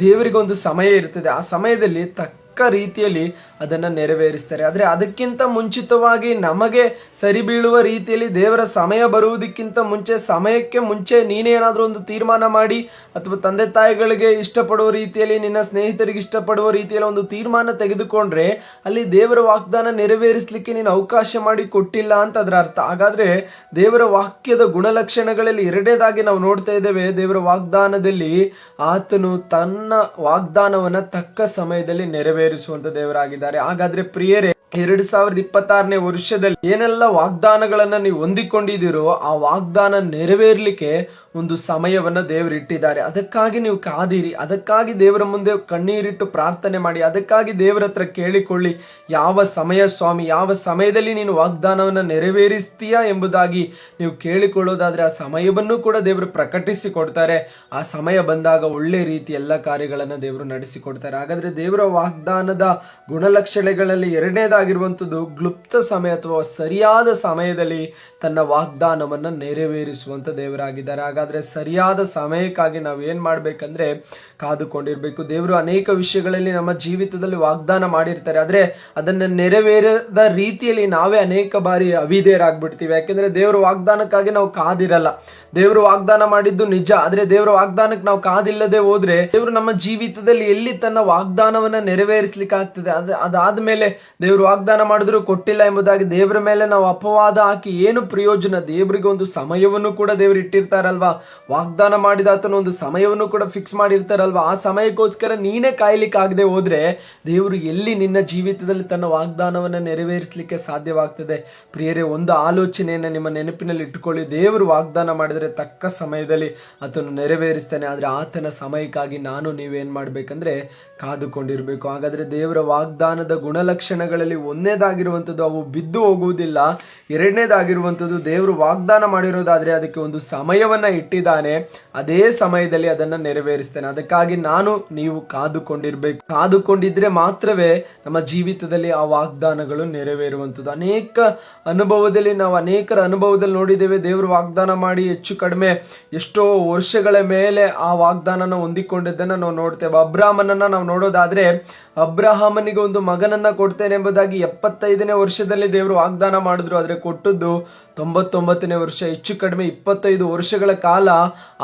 ದೇವರಿಗೆ ಒಂದು ಸಮಯ ಇರ್ತದೆ, ಆ ಸಮಯದಲ್ಲಿ ತಕ್ಕ ರೀತಿಯಲ್ಲಿ ಅದನ್ನ ನೆರವೇರಿಸ್ತಾರೆ. ಆದ್ರೆ ಅದಕ್ಕಿಂತ ಮುಂಚಿತವಾಗಿ ನಮಗೆ ಸರಿ ಬೀಳುವ ರೀತಿಯಲ್ಲಿ ದೇವರ ಸಮಯ ಬರುವುದಕ್ಕಿಂತ ಮುಂಚೆ, ಸಮಯಕ್ಕೆ ಮುಂಚೆ ನೀನೇನಾದ್ರೂ ಒಂದು ತೀರ್ಮಾನ ಮಾಡಿ, ಅಥವಾ ತಂದೆ ತಾಯಿಗಳಿಗೆ ಇಷ್ಟಪಡುವ ರೀತಿಯಲ್ಲಿ, ನಿನ್ನ ಸ್ನೇಹಿತರಿಗೆ ಇಷ್ಟಪಡುವ ರೀತಿಯಲ್ಲಿ ಒಂದು ತೀರ್ಮಾನ ತೆಗೆದುಕೊಂಡ್ರೆ ಅಲ್ಲಿ ದೇವರ ವಾಗ್ದಾನ ನೆರವೇರಿಸಲಿಕ್ಕೆ ನೀನು ಅವಕಾಶ ಮಾಡಿ ಕೊಟ್ಟಿಲ್ಲ ಅಂತ ಅದರ ಅರ್ಥ. ಹಾಗಾದ್ರೆ ದೇವರ ವಾಕ್ಯದ ಗುಣಲಕ್ಷಣಗಳಲ್ಲಿ ಎರಡನೇದಾಗಿ ನಾವು ನೋಡ್ತಾ ಇದ್ದೇವೆ, ದೇವರ ವಾಗ್ದಾನದಲ್ಲಿ ಆತನು ತನ್ನ ವಾಗ್ದಾನವನ್ನ ತಕ್ಕ ಸಮಯದಲ್ಲಿ ನೆರವೇರಿಸುವಂತ ದೇವರಾಗಿದ್ದಾರೆ. ಹಾಗಾದ್ರೆ ಪ್ರಿಯರೇ, 2026ನೇ ವರ್ಷದಲ್ಲಿ ಏನೆಲ್ಲ ವಾಗ್ದಾನಗಳನ್ನ ನೀವು ಹೊಂದಿಕೊಂಡಿದ್ದೀರೋ ಆ ವಾಗ್ದಾನ ನೆರವೇರ್ಲಿಕ್ಕೆ ಒಂದು ಸಮಯವನ್ನ ದೇವರು ಇಟ್ಟಿದ್ದಾರೆ. ಅದಕ್ಕಾಗಿ ನೀವು ಕಾದಿರಿ, ಅದಕ್ಕಾಗಿ ದೇವರ ಮುಂದೆ ಕಣ್ಣೀರಿಟ್ಟು ಪ್ರಾರ್ಥನೆ ಮಾಡಿ, ಅದಕ್ಕಾಗಿ ದೇವರ ಹತ್ರ ಕೇಳಿಕೊಳ್ಳಿ, ಯಾವ ಸಮಯ ಸ್ವಾಮಿ, ಯಾವ ಸಮಯದಲ್ಲಿ ನೀನು ವಾಗ್ದಾನವನ್ನ ನೆರವೇರಿಸ್ತೀಯಾ ಎಂಬುದಾಗಿ ನೀವು ಕೇಳಿಕೊಳ್ಳೋದಾದ್ರೆ ಆ ಸಮಯವನ್ನು ಕೂಡ ದೇವರು ಪ್ರಕಟಿಸಿ ಕೊಡ್ತಾರೆ. ಆ ಸಮಯ ಬಂದಾಗ ಒಳ್ಳೆ ರೀತಿ ಎಲ್ಲ ಕಾರ್ಯಗಳನ್ನ ದೇವರು ನಡೆಸಿಕೊಡ್ತಾರೆ. ಹಾಗಾದ್ರೆ ದೇವರ ವಾಗ್ದಾನದ ಗುಣಲಕ್ಷಣಗಳಲ್ಲಿ ಎರಡನೇದಾಗಿರುವಂಥದ್ದು ಕ್ಲುಪ್ತ ಸಮಯ ಅಥವಾ ಸರಿಯಾದ ಸಮಯದಲ್ಲಿ ತನ್ನ ವಾಗ್ದಾನವನ್ನ ನೆರವೇರಿಸುವಂತ ದೇವರಾಗಿದ್ದಾರೆ. ಹಾಗಾದ್ರೆ ಸರಿಯಾದ ಸಮಯಕ್ಕಾಗಿ ನಾವು ಏನ್ ಮಾಡ್ಬೇಕಂದ್ರೆ ಕಾದುಕೊಂಡಿರ್ಬೇಕು. ದೇವರು ಅನೇಕ ವಿಷಯಗಳಲ್ಲಿ ನಮ್ಮ ಜೀವಿತದಲ್ಲಿ ವಾಗ್ದಾನ ಮಾಡಿರ್ತಾರೆ, ಆದ್ರೆ ಅದನ್ನ ನೆರವೇರದ ರೀತಿಯಲ್ಲಿ ನಾವೇ ಅನೇಕ ಬಾರಿ ಅವಿಧೇಯರಾಗ್ಬಿಡ್ತೀವಿ. ಯಾಕೆಂದ್ರೆ ದೇವರ ವಾಗ್ದಾನಕ್ಕಾಗಿ ನಾವು ಕಾದಿರಲ್ಲ. ದೇವರು ವಾಗ್ದಾನ ಮಾಡಿದ್ದು ನಿಜ, ಆದ್ರೆ ದೇವರ ವಾಗ್ದಾನಕ್ಕೆ ನಾವು ಕಾದಿಲ್ಲದೆ ಹೋದ್ರೆ ದೇವರು ನಮ್ಮ ಜೀವಿತದಲ್ಲಿ ಎಲ್ಲಿ ತನ್ನ ವಾಗ್ದಾನವನ್ನ ನೆರವೇರಿಸಲಿಕ್ಕೆ ಆಗ್ತದೆ? ಅದಾದ್ಮೇಲೆ ದೇವರು ವಾಗ್ದಾನ ಮಾಡಿದ್ರು ಕೊಟ್ಟಿಲ್ಲ ಎಂಬುದಾಗಿ ದೇವರ ಮೇಲೆ ನಾವು ಅಪವಾದ ಹಾಕಿ ಏನು ಪ್ರಯೋಜನ? ದೇವರಿಗೆ ಒಂದು ಸಮಯವನ್ನು ಕೂಡ ದೇವರು ಇಟ್ಟಿರ್ತಾರಲ್ವಾ, ವಾಗ್ದಾನ ಮಾಡಿದ ಆತನ ಒಂದು ಸಮಯವನ್ನು ಕೂಡ ಫಿಕ್ಸ್ ಮಾಡಿರ್ತಾರಲ್ವಾ, ಆ ಸಮಯಕ್ಕೋಸ್ಕರ ನೀನೇ ಕಾಯ್ಲಿಕ್ಕೆ ಆಗದೆ ಹೋದ್ರೆ ದೇವರು ಎಲ್ಲಿ ನಿನ್ನ ಜೀವಿತದಲ್ಲಿ ತನ್ನ ವಾಗ್ದಾನವನ್ನ ನೆರವೇರಿಸಲಿಕ್ಕೆ ಸಾಧ್ಯವಾಗ್ತದೆ? ಪ್ರಿಯರೇ, ಒಂದು ಆಲೋಚನೆಯನ್ನ ನಿಮ್ಮ ನೆನಪಿನಲ್ಲಿ ಇಟ್ಟುಕೊಳ್ಳಿ, ದೇವರು ವಾಗ್ದಾನ ಮಾಡಿದ್ರೆ ತಕ್ಕ ಸಮಯದಲ್ಲಿ ಆತನು ನೆರವೇರಿಸ್ತಾನೆ. ಆದ್ರೆ ಆತನ ಸಮಯಕ್ಕಾಗಿ ನಾನು ನೀವೇನ್ ಮಾಡ್ಬೇಕಂದ್ರೆ ಕಾದುಕೊಂಡಿರ್ಬೇಕು. ಹಾಗಾದ್ರೆ ದೇವರ ವಾಗ್ದಾನದ ಗುಣಲಕ್ಷಣಗಳಲ್ಲಿ ಒಂದನೇದಾಗಿರುವಂಥದ್ದು ಅವು ಬಿದ್ದು ಹೋಗುವುದಿಲ್ಲ. ಎರಡನೇದಾಗಿರುವಂಥದ್ದು ದೇವರು ವಾಗ್ದಾನ ಮಾಡಿರೋದಾದ್ರೆ ಅದಕ್ಕೆ ಒಂದು ಸಮಯವನ್ನ ಇಟ್ಟಿದ್ದಾನೆ, ಅದೇ ಸಮಯದಲ್ಲಿ ಅದನ್ನ ನೆರವೇರಿಸ್ತಾನೆ. ಅದಕ್ಕಾಗಿ ನಾನು ನೀವು ಕಾದುಕೊಂಡಿರ್ಬೇಕು. ಕಾದುಕೊಂಡಿದ್ರೆ ಮಾತ್ರವೇ ನಮ್ಮ ಜೀವಿತದಲ್ಲಿ ಆ ವಾಗ್ದಾನಗಳು ನೆರವೇರುವಂಥದ್ದು. ನಾವು ಅನೇಕರ ಅನುಭವದಲ್ಲಿ ನೋಡಿದ್ದೇವೆ, ದೇವರು ವಾಗ್ದಾನ ಮಾಡಿ ಹೆಚ್ಚು ಕಡಿಮೆ ಎಷ್ಟೋ ವರ್ಷಗಳ ಮೇಲೆ ಆ ವಾಗ್ದಾನನ ಹೊಂದಿಕೊಂಡಿದ್ದನ್ನ ನಾವು ನೋಡ್ತೇವೆ. ಅಬ್ರಾಹಮನನ್ನ ನಾವು ನೋಡೋದಾದ್ರೆ, ಅಬ್ರಹಾಮನಿಗೆ ಒಂದು ಮಗನನ್ನ ಕೊಡ್ತೇನೆ ಎಂಬುದಾಗಿ 75ನೇ ವರ್ಷದಲ್ಲಿ ದೇವರು ವಾಗ್ದಾನ ಮಾಡಿದ್ರು, ಆದ್ರೆ ಕೊಟ್ಟದ್ದು 99ನೇ ವರ್ಷ. ಹೆಚ್ಚು ಕಡಿಮೆ 25 ವರ್ಷಗಳ ಕಾಲ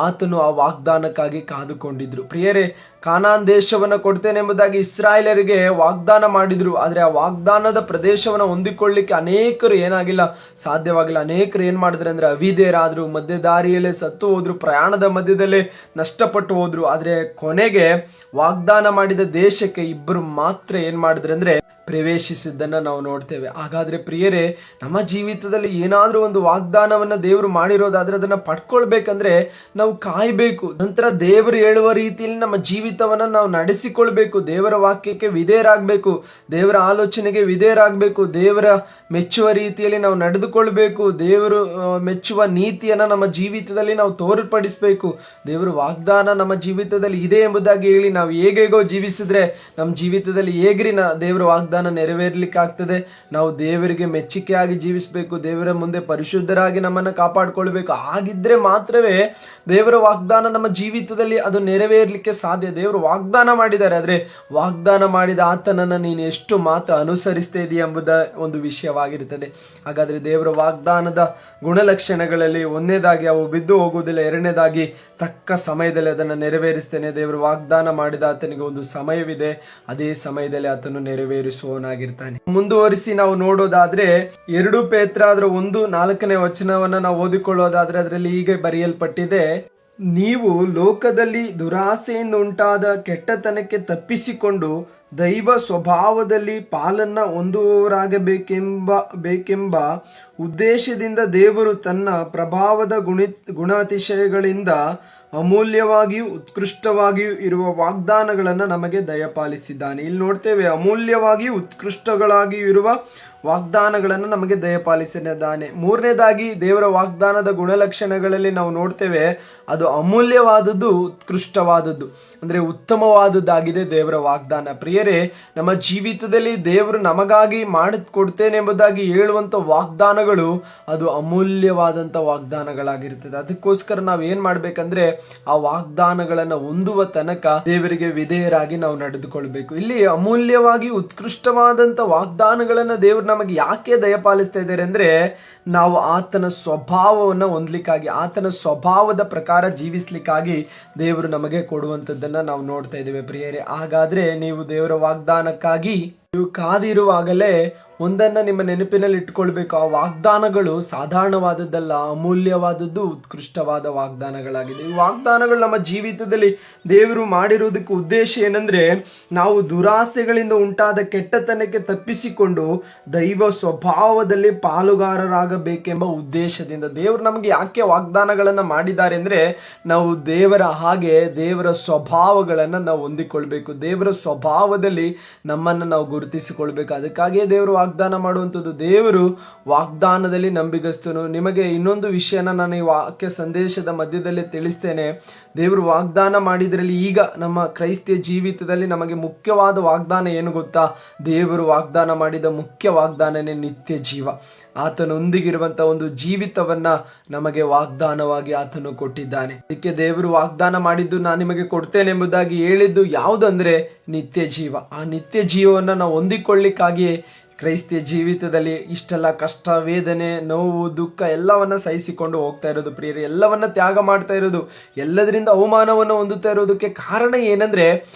ಆತನು ಆ ವಾಗ್ದಾನಕ್ಕಾಗಿ ಕಾದುಕೊಂಡಿದ್ರು. ಪ್ರಿಯರೇ, ಕಾನಾನ್ ದೇಶವನ್ನ ಕೊಡ್ತೇನೆ ಎಂಬುದಾಗಿ ಇಸ್ರಾಯೇಲರಿಗೆ ವಾಗ್ದಾನ ಮಾಡಿದ್ರು, ಆದ್ರೆ ಆ ವಾಗ್ದಾನದ ಪ್ರದೇಶವನ್ನ ಹೊಂದಿಕೊಳ್ಳಿಕ್ಕೆ ಅನೇಕರು ಏನಾಗಿಲ್ಲ, ಸಾಧ್ಯವಾಗಿಲ್ಲ. ಅನೇಕರು ಏನ್ ಮಾಡಿದ್ರೆ ಅಂದ್ರೆ ಅವಿಧೇಯರಾದ್ರು, ಮಧ್ಯ ದಾರಿಯಲ್ಲೇ ಸತ್ತು ಹೋದ್ರು, ಪ್ರಯಾಣದ ಮಧ್ಯದಲ್ಲೇ ನಷ್ಟಪಟ್ಟು ಹೋದ್ರು. ಆದ್ರೆ ಕೊನೆಗೆ ವಾಗ್ದಾನ ಮಾಡಿದ ದೇಶಕ್ಕೆ ಇಬ್ಬರು ಮಾತ್ರ ಏನ್ ಮಾಡಿದ್ರೆ ಅಂದ್ರೆ ಪ್ರವೇಶಿಸಿದ್ದನ್ನ ನಾವು ನೋಡ್ತೇವೆ. ಹಾಗಾದ್ರೆ ಪ್ರಿಯರೇ, ನಮ್ಮ ಜೀವಿತದಲ್ಲಿ ಏನಾದ್ರೂ ಒಂದು ವಾಗ್ದಾನವನ್ನ ದೇವರು ಮಾಡಿರೋದಾದ್ರೆ ಅದನ್ನ ಪಡ್ಕೊಳ್ಬೇಕಂದ್ರೆ ನಾವು ಕಾಯ್ಬೇಕು. ನಂತರ ದೇವರು ಹೇಳುವ ರೀತಿಯಲ್ಲಿ ನಮ್ಮ ಜೀವಿತವನ್ನ ನಾವು ನಡೆಸಿಕೊಳ್ಬೇಕು. ದೇವರ ವಾಕ್ಯಕ್ಕೆ ವಿಧೇಯರಾಗಬೇಕು, ದೇವರ ಆಲೋಚನೆಗೆ ವಿಧೇಯರಾಗಬೇಕು, ದೇವರ ಮೆಚ್ಚುವ ರೀತಿಯಲ್ಲಿ ನಾವು ನಡೆದುಕೊಳ್ಬೇಕು, ದೇವರು ಮೆಚ್ಚುವ ನೀತಿಯನ್ನ ನಮ್ಮ ಜೀವಿತದಲ್ಲಿ ನಾವು ತೋರ್ಪಡಿಸಬೇಕು. ದೇವರ ವಾಗ್ದಾನ ನಮ್ಮ ಜೀವಿತದಲ್ಲಿ ಇದೆ ಎಂಬುದಾಗಿ ಹೇಳಿ ನಾವು ಹೇಗೇಗೋ ಜೀವಿಸಿದ್ರೆ ನಮ್ಮ ಜೀವಿತದಲ್ಲಿ ಹೇಗ್ರಿ ದೇವರ ವಾಗ್ದಾನ ನೆರವೇರ್ಲಿಕ್ಕೆ ಆಗ್ತದೆ? ನಾವು ದೇವರಿಗೆ ಮೆಚ್ಚುಗೆಯಾಗಿ ಜೀವಿಸಬೇಕು, ದೇವರ ಮುಂದೆ ಪರಿಶುದ್ಧರಾಗಿ ನಮ್ಮನ್ನು ಕಾಪಾಡಿಕೊಳ್ಬೇಕು. ಆಗಿದ್ರೆ ಮಾತ್ರವೇ ದೇವರ ವಾಗ್ದಾನ ನಮ್ಮ ಜೀವಿತದಲ್ಲಿ ಅದು ನೆರವೇರ್ಲಿಕ್ಕೆ ಸಾಧ್ಯ. ದೇವರು ವಾಗ್ದಾನ ಮಾಡಿದ್ದಾರೆ, ಆದ್ರೆ ವಾಗ್ದಾನ ಮಾಡಿದ ಆತನನ್ನ ನೀನು ಎಷ್ಟು ಮಾತ್ರ ಅನುಸರಿಸ್ತಾ ಇದೆಯಾ ಎಂಬುದ ಒಂದು ವಿಷಯವಾಗಿರ್ತದೆ. ಹಾಗಾದ್ರೆ ದೇವರ ವಾಗ್ದಾನದ ಗುಣಲಕ್ಷಣಗಳಲ್ಲಿ ಒಂದನೇದಾಗಿ ಅವು ಬಿದ್ದು ಹೋಗುವುದಿಲ್ಲ, ಎರಡನೇದಾಗಿ ತಕ್ಕ ಸಮಯದಲ್ಲಿ ಅದನ್ನು ನೆರವೇರಿಸ್ತೇನೆ. ದೇವರು ವಾಗ್ದಾನ ಮಾಡಿದ ಆತನಿಗೆ ಒಂದು ಸಮಯವಿದೆ, ಅದೇ ಸಮಯದಲ್ಲಿ ಆತನು ನೆರವೇರಿಸುವ ನಡೆಸುವವನಾಗಿರ್ತಾನೆ. ಮುಂದುವರಿಸಿ ನಾವು ನೋಡೋದಾದ್ರೆ 2 ಪೇತ್ರ 1:4 ನಾವು ಓದಿಕೊಳ್ಳೋದಾದ್ರೆ ಅದರಲ್ಲಿ ಹೀಗೆ ಬರೆಯಲ್ಪಟ್ಟಿದೆ, ನೀವು ಲೋಕದಲ್ಲಿ ದುರಾಸೆಯಿಂದ ಉಂಟಾದ ಕೆಟ್ಟತನಕ್ಕೆ ತಪ್ಪಿಸಿಕೊಂಡು ದೈವ ಸ್ವಭಾವದಲ್ಲಿ ಪಾಲನ್ನ ಹೊಂದುವವರಾಗಬೇಕೆಂಬ ಉದ್ದೇಶದಿಂದ ದೇವರು ತನ್ನ ಪ್ರಭಾವದ ಗುಣಾತಿಶಯಗಳಿಂದ ಅಮೂಲ್ಯವಾಗಿಯೂ ಉತ್ಕೃಷ್ಟವಾಗಿಯೂ ಇರುವ ವಾಗ್ದಾನಗಳನ್ನು ನಮಗೆ ದಯಪಾಲಿಸಿದ್ದಾನೆ. ಇಲ್ಲಿ ನೋಡ್ತೇವೆ, ಅಮೂಲ್ಯವಾಗಿಯೂ ಉತ್ಕೃಷ್ಟಗಳಾಗಿಯೂ ಇರುವ ವಾಗ್ದಾನಗಳನ್ನು ನಮಗೆ ದಯಪಾಲಿಸಿದ್ದಾನೆ. ಮೂರನೇದಾಗಿ ದೇವರ ವಾಗ್ದಾನದ ಗುಣಲಕ್ಷಣಗಳಲ್ಲಿ ನಾವು ನೋಡ್ತೇವೆ, ಅದು ಅಮೂಲ್ಯವಾದದ್ದು, ಉತ್ಕೃಷ್ಟವಾದದ್ದು, ಅಂದರೆ ಉತ್ತಮವಾದದ್ದಾಗಿದೆ ದೇವರ ವಾಗ್ದಾನ. ಪ್ರಿಯರೇ, ನಮ್ಮ ಜೀವಿತದಲ್ಲಿ ದೇವರು ನಮಗಾಗಿ ಮಾಡಿಕೊಡ್ತೇನೆ ಎಂಬುದಾಗಿ ಹೇಳುವಂಥ ವಾಗ್ದಾನಗಳು ಅದು ಅಮೂಲ್ಯವಾದಂಥ ವಾಗ್ದಾನಗಳಾಗಿರ್ತದೆ. ಅದಕ್ಕೋಸ್ಕರ ನಾವು ಏನು ಮಾಡಬೇಕಂದ್ರೆ ಆ ವಾಗ್ದಾನಗಳನ್ನು ಹೊಂದುವ ತನಕ ದೇವರಿಗೆ ವಿಧೇಯರಾಗಿ ನಾವು ನಡೆದುಕೊಳ್ಬೇಕು. ಇಲ್ಲಿ ಅಮೂಲ್ಯವಾಗಿ ಉತ್ಕೃಷ್ಟವಾದಂಥ ವಾಗ್ದಾನಗಳನ್ನು ದೇವರು ನಮಗೆ ಯಾಕೆ ದಯಪಾಲಿಸ್ತಾ ಇದ್ದಾರೆ ಅಂದ್ರೆ, ನಾವು ಆತನ ಸ್ವಭಾವವನ್ನು ಹೊಂದಲಿಕ್ಕಾಗಿ, ಆತನ ಸ್ವಭಾವದ ಪ್ರಕಾರ ಜೀವಿಸ್ಲಿಕ್ಕಾಗಿ ದೇವರು ನಮಗೆ ಕೊಡುವಂಥದ್ದನ್ನ ನಾವು ನೋಡ್ತಾ ಇದ್ದೇವೆ. ಪ್ರಿಯರೇ, ಹಾಗಾದ್ರೆ ನೀವು ದೇವರ ವಾಗ್ದಾನಕ್ಕಾಗಿ ನೀವು ಕಾದಿರುವಾಗಲೇ ಒಂದನ್ನ ನಿಮ್ಮ ನೆನಪಿನಲ್ಲಿ ಇಟ್ಕೊಳ್ಬೇಕು, ಆ ವಾಗ್ದಾನಗಳು ಸಾಧಾರಣವಾದದ್ದಲ್ಲ, ಅಮೂಲ್ಯವಾದದ್ದು, ಉತ್ಕೃಷ್ಟವಾದ ವಾಗ್ದಾನಗಳಾಗಿದೆ. ಈ ವಾಗ್ದಾನಗಳು ನಮ್ಮ ಜೀವಿತದಲ್ಲಿ ದೇವರು ಮಾಡಿರುವುದಕ್ಕೆ ಉದ್ದೇಶ ಏನಂದ್ರೆ, ನಾವು ದುರಾಸೆಗಳಿಂದ ಉಂಟಾದ ಕೆಟ್ಟತನಕ್ಕೆ ತಪ್ಪಿಸಿಕೊಂಡು ದೈವ ಸ್ವಭಾವದಲ್ಲಿ ಪಾಲುಗಾರರಾಗಬೇಕೆಂಬ ಉದ್ದೇಶದಿಂದ ದೇವರು ನಮಗೆ ಯಾಕೆ ವಾಗ್ದಾನಗಳನ್ನು ಮಾಡಿದ್ದಾರೆ ಅಂದ್ರೆ, ನಾವು ದೇವರ ಹಾಗೆ ದೇವರ ಸ್ವಭಾವಗಳನ್ನು ನಾವು ಹೊಂದಿಕೊಳ್ಬೇಕು, ದೇವರ ಸ್ವಭಾವದಲ್ಲಿ ನಮ್ಮನ್ನು ನಾವು ಗುರುತಿಸಿಕೊಳ್ಬೇಕು. ಅದಕ್ಕಾಗಿಯೇ ದೇವರು ವಾಗ್ದಾನ ಮಾಡುವಂಥದ್ದು. ದೇವರು ವಾಗ್ದಾನದಲ್ಲಿ ನಂಬಿಗಸ್ತನು. ನಿಮಗೆ ಇನ್ನೊಂದು ವಿಷಯನ ನಾನು ಈ ವಾಕ್ಯ ಸಂದೇಶದ ಮಧ್ಯದಲ್ಲಿ ತಿಳಿಸ್ತೇನೆ. ದೇವರು ವಾಗ್ದಾನ ಮಾಡಿದ್ರಲ್ಲಿ ಈಗ ನಮ್ಮ ಕ್ರೈಸ್ತಿಯ ಜೀವಿತದಲ್ಲಿ ನಮಗೆ ಮುಖ್ಯವಾದ ವಾಗ್ದಾನ ಏನು ಗೊತ್ತಾ? ದೇವರು ವಾಗ್ದಾನ ಮಾಡಿದ ಮುಖ್ಯ ವಾಗ್ದಾನನೇ ನಿತ್ಯ ಜೀವ. ಆತನೊಂದಿಗಿರುವಂತಹ ಒಂದು ಜೀವಿತವನ್ನ ನಮಗೆ ವಾಗ್ದಾನವಾಗಿ ಆತನು ಕೊಟ್ಟಿದ್ದಾನೆ. ಅದಕ್ಕೆ ದೇವರು ವಾಗ್ದಾನ ಮಾಡಿದ್ದು ನಾನು ನಿಮಗೆ ಕೊಡ್ತೇನೆ ಎಂಬುದಾಗಿ ಹೇಳಿದ್ದು ಯಾವುದಂದ್ರೆ ನಿತ್ಯ ಜೀವ. ಆ ನಿತ್ಯ ಜೀವವನ್ನು ನಾವು ಹೊಂದಿಕೊಳ್ಳಿಕ್ಕಾಗಿಯೇ ಕ್ರೈಸ್ತಿಯ ಜೀವಿತದಲ್ಲಿ ಇಷ್ಟೆಲ್ಲ ಕಷ್ಟ, ವೇದನೆ, ನೋವು, ದುಃಖ ಎಲ್ಲವನ್ನ ಸಹಿಸಿಕೊಂಡು ಹೋಗ್ತಾ ಇರೋದು. ಪ್ರಿಯರೇ, ಎಲ್ಲವನ್ನ ತ್ಯಾಗ ಮಾಡ್ತಾ ಇರೋದು, ಎಲ್ಲದರಿಂದ ಅವಮಾನವನ್ನು ಹೊಂದುತ್ತಾ ಇರೋದಕ್ಕೆ ಕಾರಣ ಏನಂದ್ರೆ,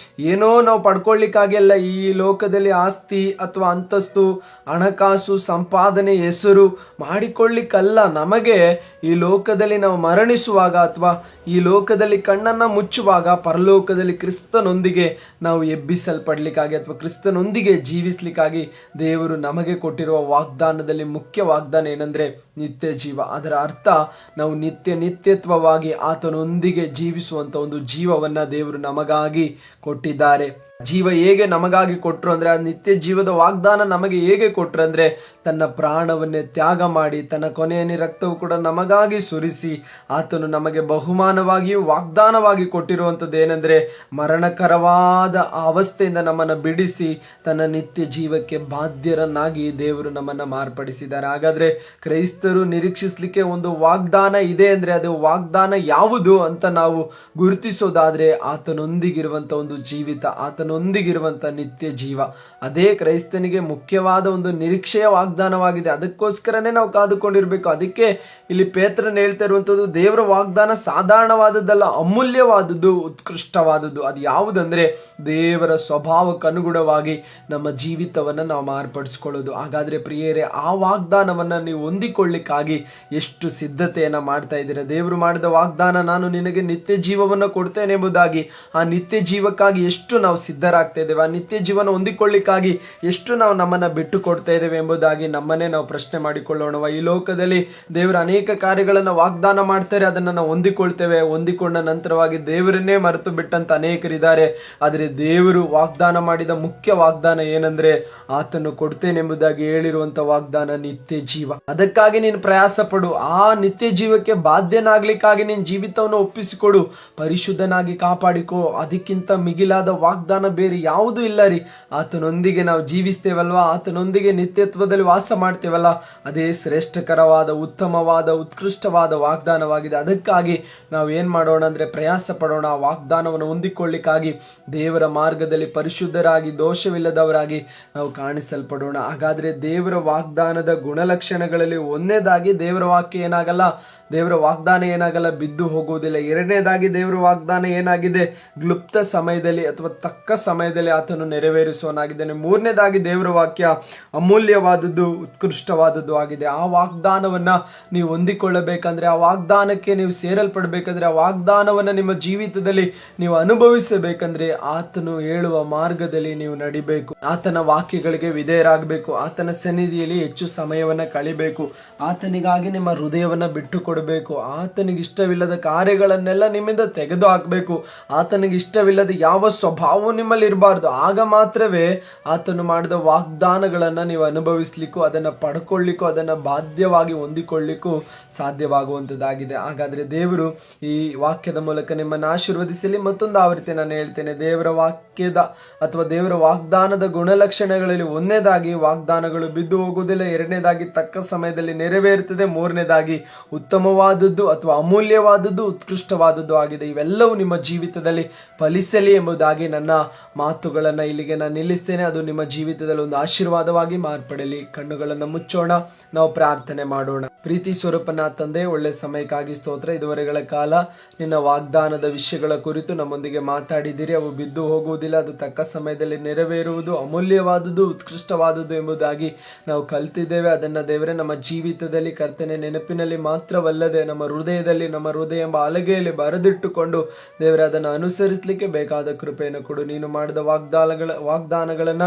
ಏನೋ ನಾವು ಪಡ್ಕೊಳ್ಳಿಕ್ಕಾಗಿ ಅಲ್ಲ. ಈ ಲೋಕದಲ್ಲಿ ಆಸ್ತಿ ಅಥವಾ ಅಂತಸ್ತು, ಹಣಕಾಸು, ಸಂಪಾದನೆ, ಹೆಸರು ಮಾಡಿಕೊಳ್ಳಿಕ್ಕಲ್ಲ. ನಮಗೆ ಈ ಲೋಕದಲ್ಲಿ ನಾವು ಮರಣಿಸುವಾಗ ಅಥವಾ ಈ ಲೋಕದಲ್ಲಿ ಕಣ್ಣನ್ನ ಮುಚ್ಚುವಾಗ ಪರಲೋಕದಲ್ಲಿ ಕ್ರಿಸ್ತನೊಂದಿಗೆ ನಾವು ಎಬ್ಬಿಸಲ್ಪಡ್ಲಿಕ್ಕಾಗಿ ಅಥವಾ ಕ್ರಿಸ್ತನೊಂದಿಗೆ ಜೀವಿಸ್ಲಿಕ್ಕಾಗಿ ದೇವರು ನಮಗೆ ಕೊಟ್ಟಿರುವ ವಾಗ್ದಾನದಲ್ಲಿ ಮುಖ್ಯ ವಾಗ್ದಾನ ಏನಂದ್ರೆ ನಿತ್ಯ ಜೀವ. ಅದರ ಅರ್ಥ ನಾವು ನಿತ್ಯತ್ವವಾಗಿ ಆತನೊಂದಿಗೆ ಜೀವಿಸುವಂತ ಒಂದು ಜೀವವನ್ನ ದೇವರು ನಮಗಾಗಿ ಕೊಟ್ಟಿದ್ದಾರೆ. ಜೀವ ಹೇಗೆ ನಮಗಾಗಿ ಕೊಟ್ರು ಅಂದ್ರೆ, ಆ ನಿತ್ಯ ಜೀವದ ವಾಗ್ದಾನ ನಮಗೆ ಹೇಗೆ ಕೊಟ್ರು ಅಂದ್ರೆ, ತನ್ನ ಪ್ರಾಣವನ್ನೇ ತ್ಯಾಗ ಮಾಡಿ ತನ್ನ ಕೊನೆಯ ರಕ್ತವು ಕೂಡ ನಮಗಾಗಿ ಸುರಿಸಿ ಆತನು ನಮಗೆ ಬಹುಮಾನವಾಗಿಯೂ ವಾಗ್ದಾನವಾಗಿ ಕೊಟ್ಟಿರುವಂಥದ್ದು ಏನಂದ್ರೆ, ಮರಣಕರವಾದ ಆ ಅವಸ್ಥೆಯಿಂದ ನಮ್ಮನ್ನು ಬಿಡಿಸಿ ತನ್ನ ನಿತ್ಯ ಜೀವಕ್ಕೆ ಬಾಧ್ಯರನ್ನಾಗಿ ದೇವರು ನಮ್ಮನ್ನು ಮಾರ್ಪಡಿಸಿದ್ದಾರೆ. ಹಾಗಾದ್ರೆ ಕ್ರೈಸ್ತರು ನಿರೀಕ್ಷಿಸಲಿಕ್ಕೆ ಒಂದು ವಾಗ್ದಾನ ಇದೆ ಅಂದ್ರೆ, ಅದು ವಾಗ್ದಾನ ಯಾವುದು ಅಂತ ನಾವು ಗುರುತಿಸೋದಾದ್ರೆ ಆತನೊಂದಿಗಿರುವಂತ ಒಂದು ಜೀವಿತ, ಆತನೊಂದಿಗಿರುವಂತ ನಿತ್ಯ ಜೀವ, ಅದೇ ಕ್ರೈಸ್ತನಿಗೆ ಮುಖ್ಯವಾದ ಒಂದು ನಿರೀಕ್ಷೆಯ ವಾಗ್ದಾನವಾಗಿದೆ. ಅದಕ್ಕೋಸ್ಕರನೇ ನಾವು ಕಾದುಕೊಂಡಿರ್ಬೇಕು. ಅದಕ್ಕೆ ಇಲ್ಲಿ ಪೇತ್ರನ ಹೇಳ್ತಾ ಇರುವಂತದ್ದು, ದೇವರ ವಾಗ್ದಾನ ಸಾಧಾರಣವಾದದ್ದಲ್ಲ, ಅಮೂಲ್ಯವಾದದ್ದು, ಉತ್ಕೃಷ್ಟವಾದದ್ದು. ಅದು ಯಾವುದಂದ್ರೆ ದೇವರ ಸ್ವಭಾವಕ್ಕೆ ಅನುಗುಣವಾಗಿ ನಮ್ಮ ಜೀವಿತವನ್ನ ನಾವು ಮಾರ್ಪಡಿಸ್ಕೊಳ್ಳೋದು. ಹಾಗಾದ್ರೆ ಪ್ರಿಯರೇ, ಆ ವಾಗ್ದಾನವನ್ನ ನೀವು ಹೊಂದಿಕೊಳ್ಳಿಕ್ಕಾಗಿ ಎಷ್ಟು ಸಿದ್ಧತೆಯನ್ನ ಮಾಡ್ತಾ ಇದ್ದೀರಾ? ದೇವರು ಮಾಡಿದ ವಾಗ್ದಾನ, ನಾನು ನಿನಗೆ ನಿತ್ಯ ಜೀವವನ್ನು ಕೊಡ್ತೇನೆ ಎಂಬುದಾಗಿ, ಆ ನಿತ್ಯ ಜೀವಕ್ಕಾಗಿ ಎಷ್ಟು ನಾವು ಸಿದ್ಧರಾಗ್ತಾ ಇದ್ದೇವೆ? ಆ ನಿತ್ಯ ಜೀವನ ಹೊಂದಿಕೊಳ್ಳಿಕ್ಕಾಗಿ ಎಷ್ಟು ನಾವು ನಮ್ಮನ್ನ ಬಿಟ್ಟು ಕೊಡ್ತಾ ಇದ್ದೇವೆ ಎಂಬುದಾಗಿ ನಮ್ಮನ್ನೇ ನಾವು ಪ್ರಶ್ನೆ ಮಾಡಿಕೊಳ್ಳೋಣವ. ಈ ಲೋಕದಲ್ಲಿ ದೇವರು ಅನೇಕ ಕಾರ್ಯಗಳನ್ನ ವಾಗ್ದಾನ ಮಾಡ್ತಾರೆ, ಅದನ್ನ ನಾವು ಹೊಂದಿಕೊಳ್ತೇವೆ. ಹೊಂದಿಕೊಂಡ ನಂತರವಾಗಿ ದೇವರನ್ನೇ ಮರೆತು ಬಿಟ್ಟಂತ ಅನೇಕರಿದ್ದಾರೆ. ಆದರೆ ದೇವರು ವಾಗ್ದಾನ ಮಾಡಿದ ಮುಖ್ಯ ವಾಗ್ದಾನ ಏನಂದ್ರೆ, ಆತನು ಕೊಡ್ತೇನೆಂಬುದಾಗಿ ಹೇಳಿರುವಂತ ವಾಗ್ದಾನ ನಿತ್ಯ ಜೀವ. ಅದಕ್ಕಾಗಿ ನೀನು ಪ್ರಯಾಸ ಪಡು. ಆ ನಿತ್ಯ ಜೀವಕ್ಕೆ ಬಾಧ್ಯನಾಗ್ಲಿಕ್ಕಾಗಿ ನಿನ್ನ ಜೀವಿತವನ್ನು ಒಪ್ಪಿಸಿಕೊಡು, ಪರಿಶುದ್ಧನಾಗಿ ಕಾಪಾಡಿಕೋ. ಅದಕ್ಕಿಂತ ಮಿಗಿಲಾದ ವಾಗ್ದಾನ ಬೇರೆ ಯಾವುದೂ ಇಲ್ಲ ರೀ. ಆತನೊಂದಿಗೆ ನಾವು ಜೀವಿಸ್ತೇವಲ್ವಾ, ಆತನೊಂದಿಗೆ ನಿತ್ಯತ್ವದಲ್ಲಿ ವಾಸ ಮಾಡ್ತೇವಲ್ಲ, ಅದೇ ಶ್ರೇಷ್ಠಕರವಾದ, ಉತ್ತಮವಾದ, ಉತ್ಕೃಷ್ಟವಾದ ವಾಗ್ದಾನವಾಗಿದೆ. ಅದಕ್ಕಾಗಿ ನಾವು ಏನ್ ಮಾಡೋಣ ಅಂದ್ರೆ, ಪ್ರಯಾಸ ಪಡೋಣ. ಆ ವಾಗ್ದಾನವನ್ನು ಹೊಂದಿಕೊಳ್ಳಿಕ್ಕಾಗಿ ದೇವರ ಮಾರ್ಗದಲ್ಲಿ ಪರಿಶುದ್ಧರಾಗಿ, ದೋಷವಿಲ್ಲದವರಾಗಿ ನಾವು ಕಾಣಿಸಲ್ಪಡೋಣ. ಹಾಗಾದ್ರೆ ದೇವರ ವಾಗ್ದಾನದ ಗುಣಲಕ್ಷಣಗಳಲ್ಲಿ ಒಂದನೇದಾಗಿ, ದೇವರ ವಾಕ್ಯ ಏನಾಗಲ್ಲ, ದೇವರ ವಾಗ್ದಾನ ಏನಾಗಲ್ಲ, ಬಿದ್ದು ಹೋಗುವುದಿಲ್ಲ. ಎರಡನೇದಾಗಿ, ದೇವರ ವಾಗ್ದಾನ ಏನಾಗಿದೆ, ಕ್ಲುಪ್ತ ಸಮಯದಲ್ಲಿ ಅಥವಾ ತಕ್ಕ ಸಮಯದಲ್ಲಿ ಆತನು ನೆರವೇರಿಸುವನಾಗಿದ್ದಾನೆ. ಮೂರನೇದಾಗಿ ದೇವರ ವಾಕ್ಯ ಅಮೂಲ್ಯವಾದದ್ದು, ಉತ್ಕೃಷ್ಟವಾದದ್ದು ಆಗಿದೆ. ಆ ವಾಗ್ದಾನವನ್ನ ನೀವು ಹೊಂದಿಕೊಳ್ಳಬೇಕಂದ್ರೆ, ಆ ವಾಗ್ದಾನಕ್ಕೆ ನೀವು ಸೇರಲ್ಪಡಬೇಕಂದ್ರೆ, ಆ ವಾಗ್ದಾನವನ್ನ ನಿಮ್ಮ ಜೀವಿತದಲ್ಲಿ ನೀವು ಅನುಭವಿಸಬೇಕಂದ್ರೆ ಆತನು ಹೇಳುವ ಮಾರ್ಗದಲ್ಲಿ ನೀವು ನಡಿಬೇಕು. ಆತನ ವಾಕ್ಯಗಳಿಗೆ ವಿಧೇಯರಾಗಬೇಕು. ಆತನ ಸನ್ನಿಧಿಯಲ್ಲಿ ಹೆಚ್ಚು ಸಮಯವನ್ನ ಕಳಿಬೇಕು. ಆತನಿಗಾಗಿ ನಿಮ್ಮ ಹೃದಯವನ್ನ ಬಿಟ್ಟು ಕೊಡಬೇಕು. ಆತನಿಗೆ ಇಷ್ಟವಿಲ್ಲದ ಕಾರ್ಯಗಳನ್ನೆಲ್ಲ ನಿಮ್ಮಿಂದ ತೆಗೆದು ಹಾಕಬೇಕು. ಆತನಿಗೆ ಇಷ್ಟವಿಲ್ಲದ ಯಾವ ಸ್ವಭಾವವು ನಿಮ್ಮಲ್ಲಿ ಇರಬಾರ್ದು. ಆಗ ಮಾತ್ರವೇ ಆತನು ಮಾಡಿದ ವಾಗ್ದಾನಗಳನ್ನ ನೀವು ಅನುಭವಿಸ್ಲಿಕ್ಕೂ, ಅದನ್ನ ಪಡ್ಕೊಳ್ಳಿಕ್ಕೂ, ಅದನ್ನ ಬಾಧ್ಯವಾಗಿ ಹೊಂದಿಕೊಳ್ಳಿಕ್ಕೂ ಸಾಧ್ಯವಾಗುವಂಥದ್ದಾಗಿದೆ. ಹಾಗಾದ್ರೆ ದೇವರು ಈ ವಾಕ್ಯದ ಮೂಲಕ ನಿಮ್ಮನ್ನು ಆಶೀರ್ವದಿಸಲಿ. ಮತ್ತೊಂದು ಆವೃತ್ತಿ ನಾನು ಹೇಳ್ತೇನೆ, ದೇವರ ವಾಕ್ಯದ ಅಥವಾ ದೇವರ ವಾಗ್ದಾನದ ಗುಣಲಕ್ಷಣಗಳಲ್ಲಿ ಒಂದನೇದಾಗಿ ವಾಗ್ದಾನಗಳು ಬಿದ್ದು ಹೋಗುವುದಿಲ್ಲ, ಎರಡನೇದಾಗಿ ತಕ್ಕ ಸಮಯದಲ್ಲಿ ನೆರವೇರುತ್ತದೆ, ಮೂರನೇದಾಗಿ ಉತ್ತಮವಾದದ್ದು ಅಥವಾ ಅಮೂಲ್ಯವಾದದ್ದು, ಉತ್ಕೃಷ್ಟವಾದದ್ದು ಆಗಿದೆ. ಇವೆಲ್ಲವೂ ನಿಮ್ಮ ಜೀವಿತದಲ್ಲಿ ಫಲಿಸಲಿ ಎಂಬುದಾಗಿ ನನ್ನ ಮಾತುಗಳನ್ನು ಇಲ್ಲಿಗೆ ನಾನು ನಿಲ್ಲಿಸ್ತೇನೆ. ಅದು ನಿಮ್ಮ ಜೀವಿತದಲ್ಲಿ ಒಂದು ಆಶೀರ್ವಾದವಾಗಿ ಮಾರ್ಪಡಲಿ. ಕಣ್ಣುಗಳನ್ನು ಮುಚ್ಚೋಣ, ನಾವು ಪ್ರಾರ್ಥನೆ ಮಾಡೋಣ. ಪ್ರೀತಿ ಸ್ವರೂಪನ ತಂದೆ, ಒಳ್ಳೆ ಸಮಯಕ್ಕಾಗಿ ಸ್ತೋತ್ರ. ಇದುವರೆಗಳ ಕಾಲ ನಿನ್ನ ವಾಗ್ದಾನದ ವಿಷಯಗಳ ಕುರಿತು ನಮ್ಮೊಂದಿಗೆ ಮಾತಾಡಿದ್ದೀರಿ. ಅವು ಬಿದ್ದು ಹೋಗುವುದಿಲ್ಲ, ಅದು ತಕ್ಕ ಸಮಯದಲ್ಲಿ ನೆರವೇರುವುದು, ಅಮೂಲ್ಯವಾದುದು, ಉತ್ಕೃಷ್ಟವಾದುದು ಎಂಬುದಾಗಿ ನಾವು ಕಲ್ತಿದ್ದೇವೆ. ಅದನ್ನ ದೇವರೇ ನಮ್ಮ ಜೀವಿತದಲ್ಲಿ ಕರ್ತನೆ ನೆನಪಿನಲ್ಲಿ ಮಾತ್ರವಲ್ಲದೆ ನಮ್ಮ ಹೃದಯದಲ್ಲಿ, ನಮ್ಮ ಹೃದಯ ಎಂಬ ಹಲಗೆಯಲ್ಲಿ ಬರೆದಿಟ್ಟುಕೊಂಡು ದೇವರೇ ಅದನ್ನು ಅನುಸರಿಸಲಿಕ್ಕೆ ಬೇಕಾದ ಕೃಪೆಯನ್ನು ಕೊಡು. ನೀನು ಮಾಡಿದ ವಾಗ್ದಾನಗಳನ್ನ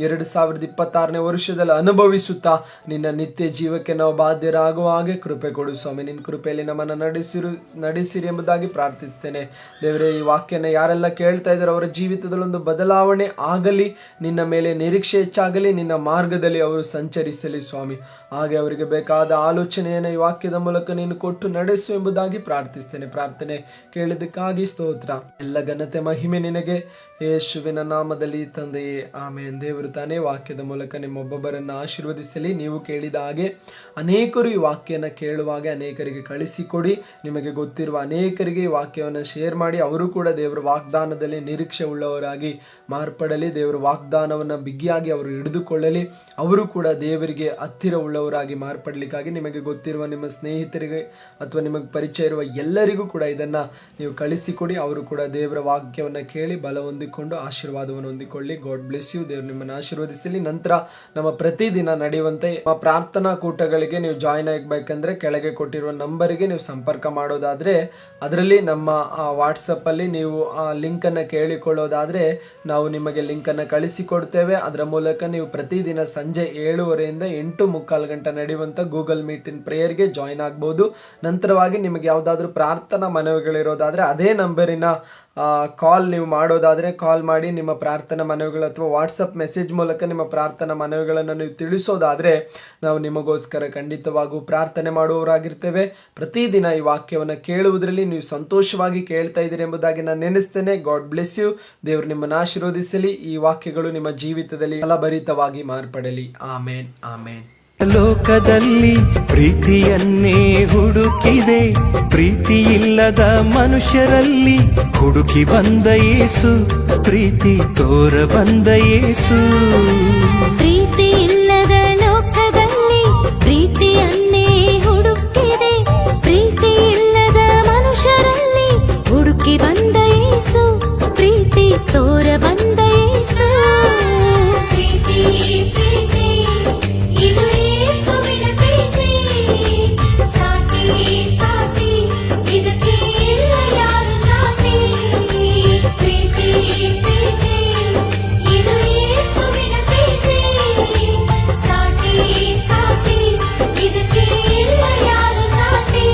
2026ನೇ ವರ್ಷದಲ್ಲಿ ಅನುಭವಿಸುತ್ತಾ ನಿನ್ನ ನಿತ್ಯ ಜೀವಕ್ಕೆ ನಾವು ಬಾಧ್ಯರಾಗುವ ಹಾಗೆ ಕೃಪೆ ಕೊಡು ಸ್ವಾಮಿ. ನಿನ್ನ ಕೃಪೆಯಲ್ಲಿ ನಮ್ಮನ್ನು ನಡೆಸಿರಿ ಎಂಬುದಾಗಿ ಪ್ರಾರ್ಥಿಸ್ತೇನೆ ದೇವರೇ. ಈ ವಾಕ್ಯನ ಯಾರೆಲ್ಲ ಕೇಳ್ತಾ ಇದ್ದಾರೆ ಅವರ ಜೀವಿತದಲ್ಲಿ ಒಂದು ಬದಲಾವಣೆ ಆಗಲಿ, ನಿನ್ನ ಮೇಲೆ ನಿರೀಕ್ಷೆ ಹೆಚ್ಚಾಗಲಿ, ನಿನ್ನ ಮಾರ್ಗದಲ್ಲಿ ಅವರು ಸಂಚರಿಸಲಿ ಸ್ವಾಮಿ. ಹಾಗೆ ಅವರಿಗೆ ಬೇಕಾದ ಆಲೋಚನೆಯನ್ನು ಈ ವಾಕ್ಯದ ಮೂಲಕ ನೀನು ಕೊಟ್ಟು ನಡೆಸು ಎಂಬುದಾಗಿ ಪ್ರಾರ್ಥಿಸ್ತೇನೆ. ಪ್ರಾರ್ಥನೆ ಕೇಳಿದ್ದಕ್ಕಾಗಿ ಸ್ತೋತ್ರ. ಎಲ್ಲ ಘನತೆ ಮಹಿಮೆ ನಿನಗೆ, ಯೇಸುವಿನ ನಾಮದಲ್ಲಿ ತಂದೆಯೇ, ಆಮೇನ್. ದೇವರು ತಾನೇ ವಾಕ್ಯದ ಮೂಲಕ ನಿಮ್ಮೊಬ್ಬೊಬ್ಬರನ್ನು ಆಶೀರ್ವದಿಸಲಿ. ನೀವು ಕೇಳಿದ ಹಾಗೆ ಅನೇಕರು ಈ ವಾಕ್ಯನ ಕೇಳುವಾಗ ಅನೇಕರಿಗೆ ಕಳಿಸಿಕೊಡಿ. ನಿಮಗೆ ಗೊತ್ತಿರುವ ಅನೇಕರಿಗೆ ಈ ವಾಕ್ಯವನ್ನು ಶೇರ್ ಮಾಡಿ, ಅವರು ಕೂಡ ದೇವರ ವಾಗ್ದಾನದಲ್ಲಿ ನಿರೀಕ್ಷೆ ಉಳ್ಳವರಾಗಿ ಮಾರ್ಪಡಲಿ. ದೇವರ ವಾಗ್ದಾನವನ್ನು ಬಿಗಿಯಾಗಿ ಅವರು ಹಿಡಿದುಕೊಳ್ಳಲಿ. ಅವರು ಕೂಡ ದೇವರಿಗೆ ಹತ್ತಿರ ಉಳ್ಳವರಾಗಿ ಮಾರ್ಪಡಲಿಕ್ಕಾಗಿ ನಿಮಗೆ ಗೊತ್ತಿರುವ ನಿಮ್ಮ ಸ್ನೇಹಿತರಿಗೆ ಅಥವಾ ನಿಮಗೆ ಪರಿಚಯ ಇರುವ ಎಲ್ಲರಿಗೂ ಕೂಡ ಇದನ್ನ ನೀವು ಕಳಿಸಿಕೊಡಿ. ಅವರು ಕೂಡ ದೇವರ ವಾಕ್ಯವನ್ನು ಕೇಳಿ ಬಲ ಹೊಂದಿಕೊಂಡು ಆಶೀರ್ವಾದವನ್ನು ಹೊಂದಿಕೊಳ್ಳಿ. God bless you. ದೇವರು ನಿಮ್ಮನ್ನು ಆಶೀರ್ವದಿಸಲಿ. ನಂತರ ನಮ್ಮ ಪ್ರತಿದಿನ ನಡೆಯುವಂತೆ ಪ್ರಾರ್ಥನಾ ಕೂಟಗಳಿಗೆ ನೀವು ಜಾಯಿನ್ ಆಗಬೇಕಂದ್ರೆ ಕೆಳಗೆ ಕೊಟ್ಟಿರುವ ನಂಬರಿಗೆ ನೀವು ಸಂಪರ್ಕ ಮಾಡೋದಾದ್ರೆ, ಅದರಲ್ಲಿ ನಮ್ಮ ವಾಟ್ಸಪ್ ಅಲ್ಲಿ ನೀವು ಆ ಲಿಂಕ್ ಅನ್ನು ಕೇಳಿಕೊಳ್ಳೋದಾದ್ರೆ ನಾವು ನಿಮಗೆ ಲಿಂಕ್ ಅನ್ನು ಕಳಿಸಿಕೊಡ್ತೇವೆ. ಅದರ ಮೂಲಕ ನೀವು ಪ್ರತಿದಿನ ಸಂಜೆ 7:30ಯಿಂದ 8:45 ಗಂಟೆ ನಡೆಯುವಂತ ಗೂಗಲ್ ಮೀಟ್ ಇನ್ ಪ್ರೇಯರ್ಗೆ ಜಾಯಿನ್ ಆಗ್ಬಹುದು. ನಂತರವಾಗಿ ನಿಮಗೆ ಯಾವುದಾದ್ರೂ ಪ್ರಾರ್ಥನಾ ಮನವಿಗಳಿರೋದಾದ್ರೆ ಅದೇ ನಂಬರಿನ ಕಾಲ್ ನೀವು ಮಾಡೋದಾದ್ರೆ ಕಾಲ್ ಮಾಡಿ ನಿಮ್ಮ ಪ್ರಾರ್ಥನಾ ಮನವಿಗಳು ಅಥವಾ ವಾಟ್ಸಪ್ ಮೆಸೇಜ್ ಮೂಲಕ ನಿಮ್ಮ ಪ್ರಾರ್ಥನಾ ಮನವಿಗಳನ್ನು ನೀವು ತಿಳಿಸೋದಾದ್ರೆ ನಾವು ನಿಮಗೋಸ್ಕರ ಖಂಡಿತವಾಗೂ ಪ್ರಾರ್ಥನೆ ಮಾಡುವವರಾಗಿರ್ತೇವೆ. ಪ್ರತಿದಿನ ಈ ವಾಕ್ಯವನ್ನು ಕೇಳುವುದರಲ್ಲಿ ನೀವು ಸಂತೋಷವಾಗಿ ಕೇಳ್ತಾ ಇದ್ದೀರಿ ಎಂಬುದಾಗಿ ನಾನು ನೆನೆಸ್ತೇನೆ. God bless you. ದೇವರು ನಿಮ್ಮನ್ನು ಆಶೀರ್ವದಿಸಲಿ. ಈ ವಾಕ್ಯಗಳು ನಿಮ್ಮ ಜೀವಿತದಲ್ಲಿ ಫಲಭರಿತವಾಗಿ ಮಾರ್ಪಡಲಿ. ಆಮೇನ್, ಆಮೇನ್. ಲೋಕದಲ್ಲಿ ಪ್ರೀತಿಯನ್ನೇ ಹುಡುಕಿದೆ, ಪ್ರೀತಿ ಇಲ್ಲದ ಮನುಷ್ಯರಲ್ಲಿ ಹುಡುಕಿ ಬಂದ ಯೇಸು, ಪ್ರೀತಿ ತೋರ ಬಂದ ಯೇಸು. ಪ್ರೀತಿ ಇಲ್ಲದ ಲೋಕದಲ್ಲಿ ಪ್ರೀತಿಯನ್ನೇ ಹುಡುಕಿದೆ, ಪ್ರೀತಿ ಇಲ್ಲದ ಮನುಷ್ಯರಲ್ಲಿ ಹುಡುಕಿ ಬಂದ ಯೇಸು, ಪ್ರೀತಿ ತೋರ ಬಂದ ಯೇಸು. ಪ್ರೀತಿ ಪ್ರೀತಿ ಇದು ಯೇಸುವಿನ ಪ್ರೀತಿ, ಸಾಟಿ ಸಾಟಿ ಇದಕ್ಕೆ ಇಲ್ಲ ಯಾರು ಸಾಟಿ. ಪ್ರೀತಿ ಪ್ರೀತಿ ಇದು ಯೇಸುವಿನ ಪ್ರೀತಿ, ಸಾಟಿ ಸಾಟಿ ಇದಕ್ಕೆ ಇಲ್ಲ ಯಾರು ಸಾಟಿ.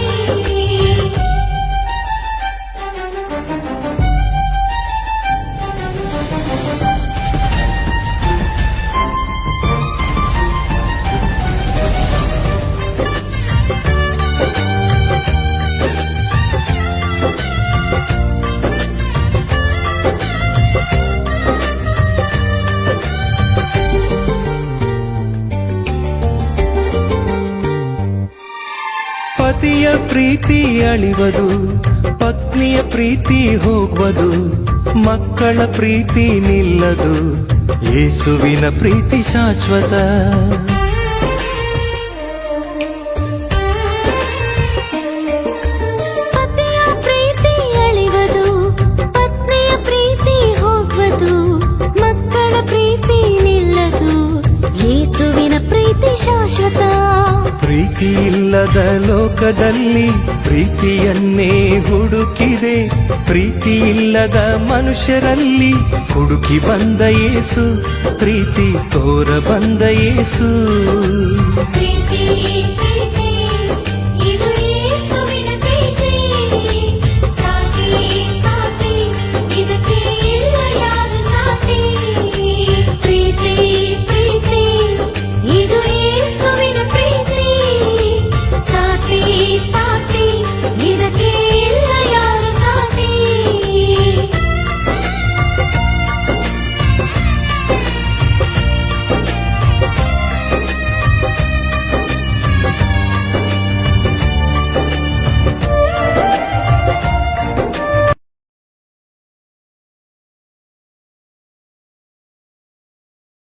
ಪತಿಯ ಪ್ರೀತಿ ಅಳಿವದು, ಪತ್ನಿಯ ಪ್ರೀತಿ ಹೋಗುವುದು, ಮಕ್ಕಳ ಪ್ರೀತಿ ನಿಲ್ಲದು, ಯೇಸುವಿನ ಪ್ರೀತಿ ಶಾಶ್ವತ. ಪತಿಯ ಪ್ರೀತಿ ಅಳಿವದು, ಪತ್ನಿಯ ಪ್ರೀತಿ ಹೋಗುವುದು, ಇಲ್ಲದ ಲೋಕದಲ್ಲಿ ಪ್ರೀತಿಯನ್ನೇ ಹುಡುಕಿದೆ, ಪ್ರೀತಿ ಇಲ್ಲದ ಮನುಷ್ಯರಲ್ಲಿ ಹುಡುಕಿ ಬಂದ ಯೇಸು, ಪ್ರೀತಿ ತೋರ ಬಂದ ಯೇಸು. ಪ್ರೀತಿ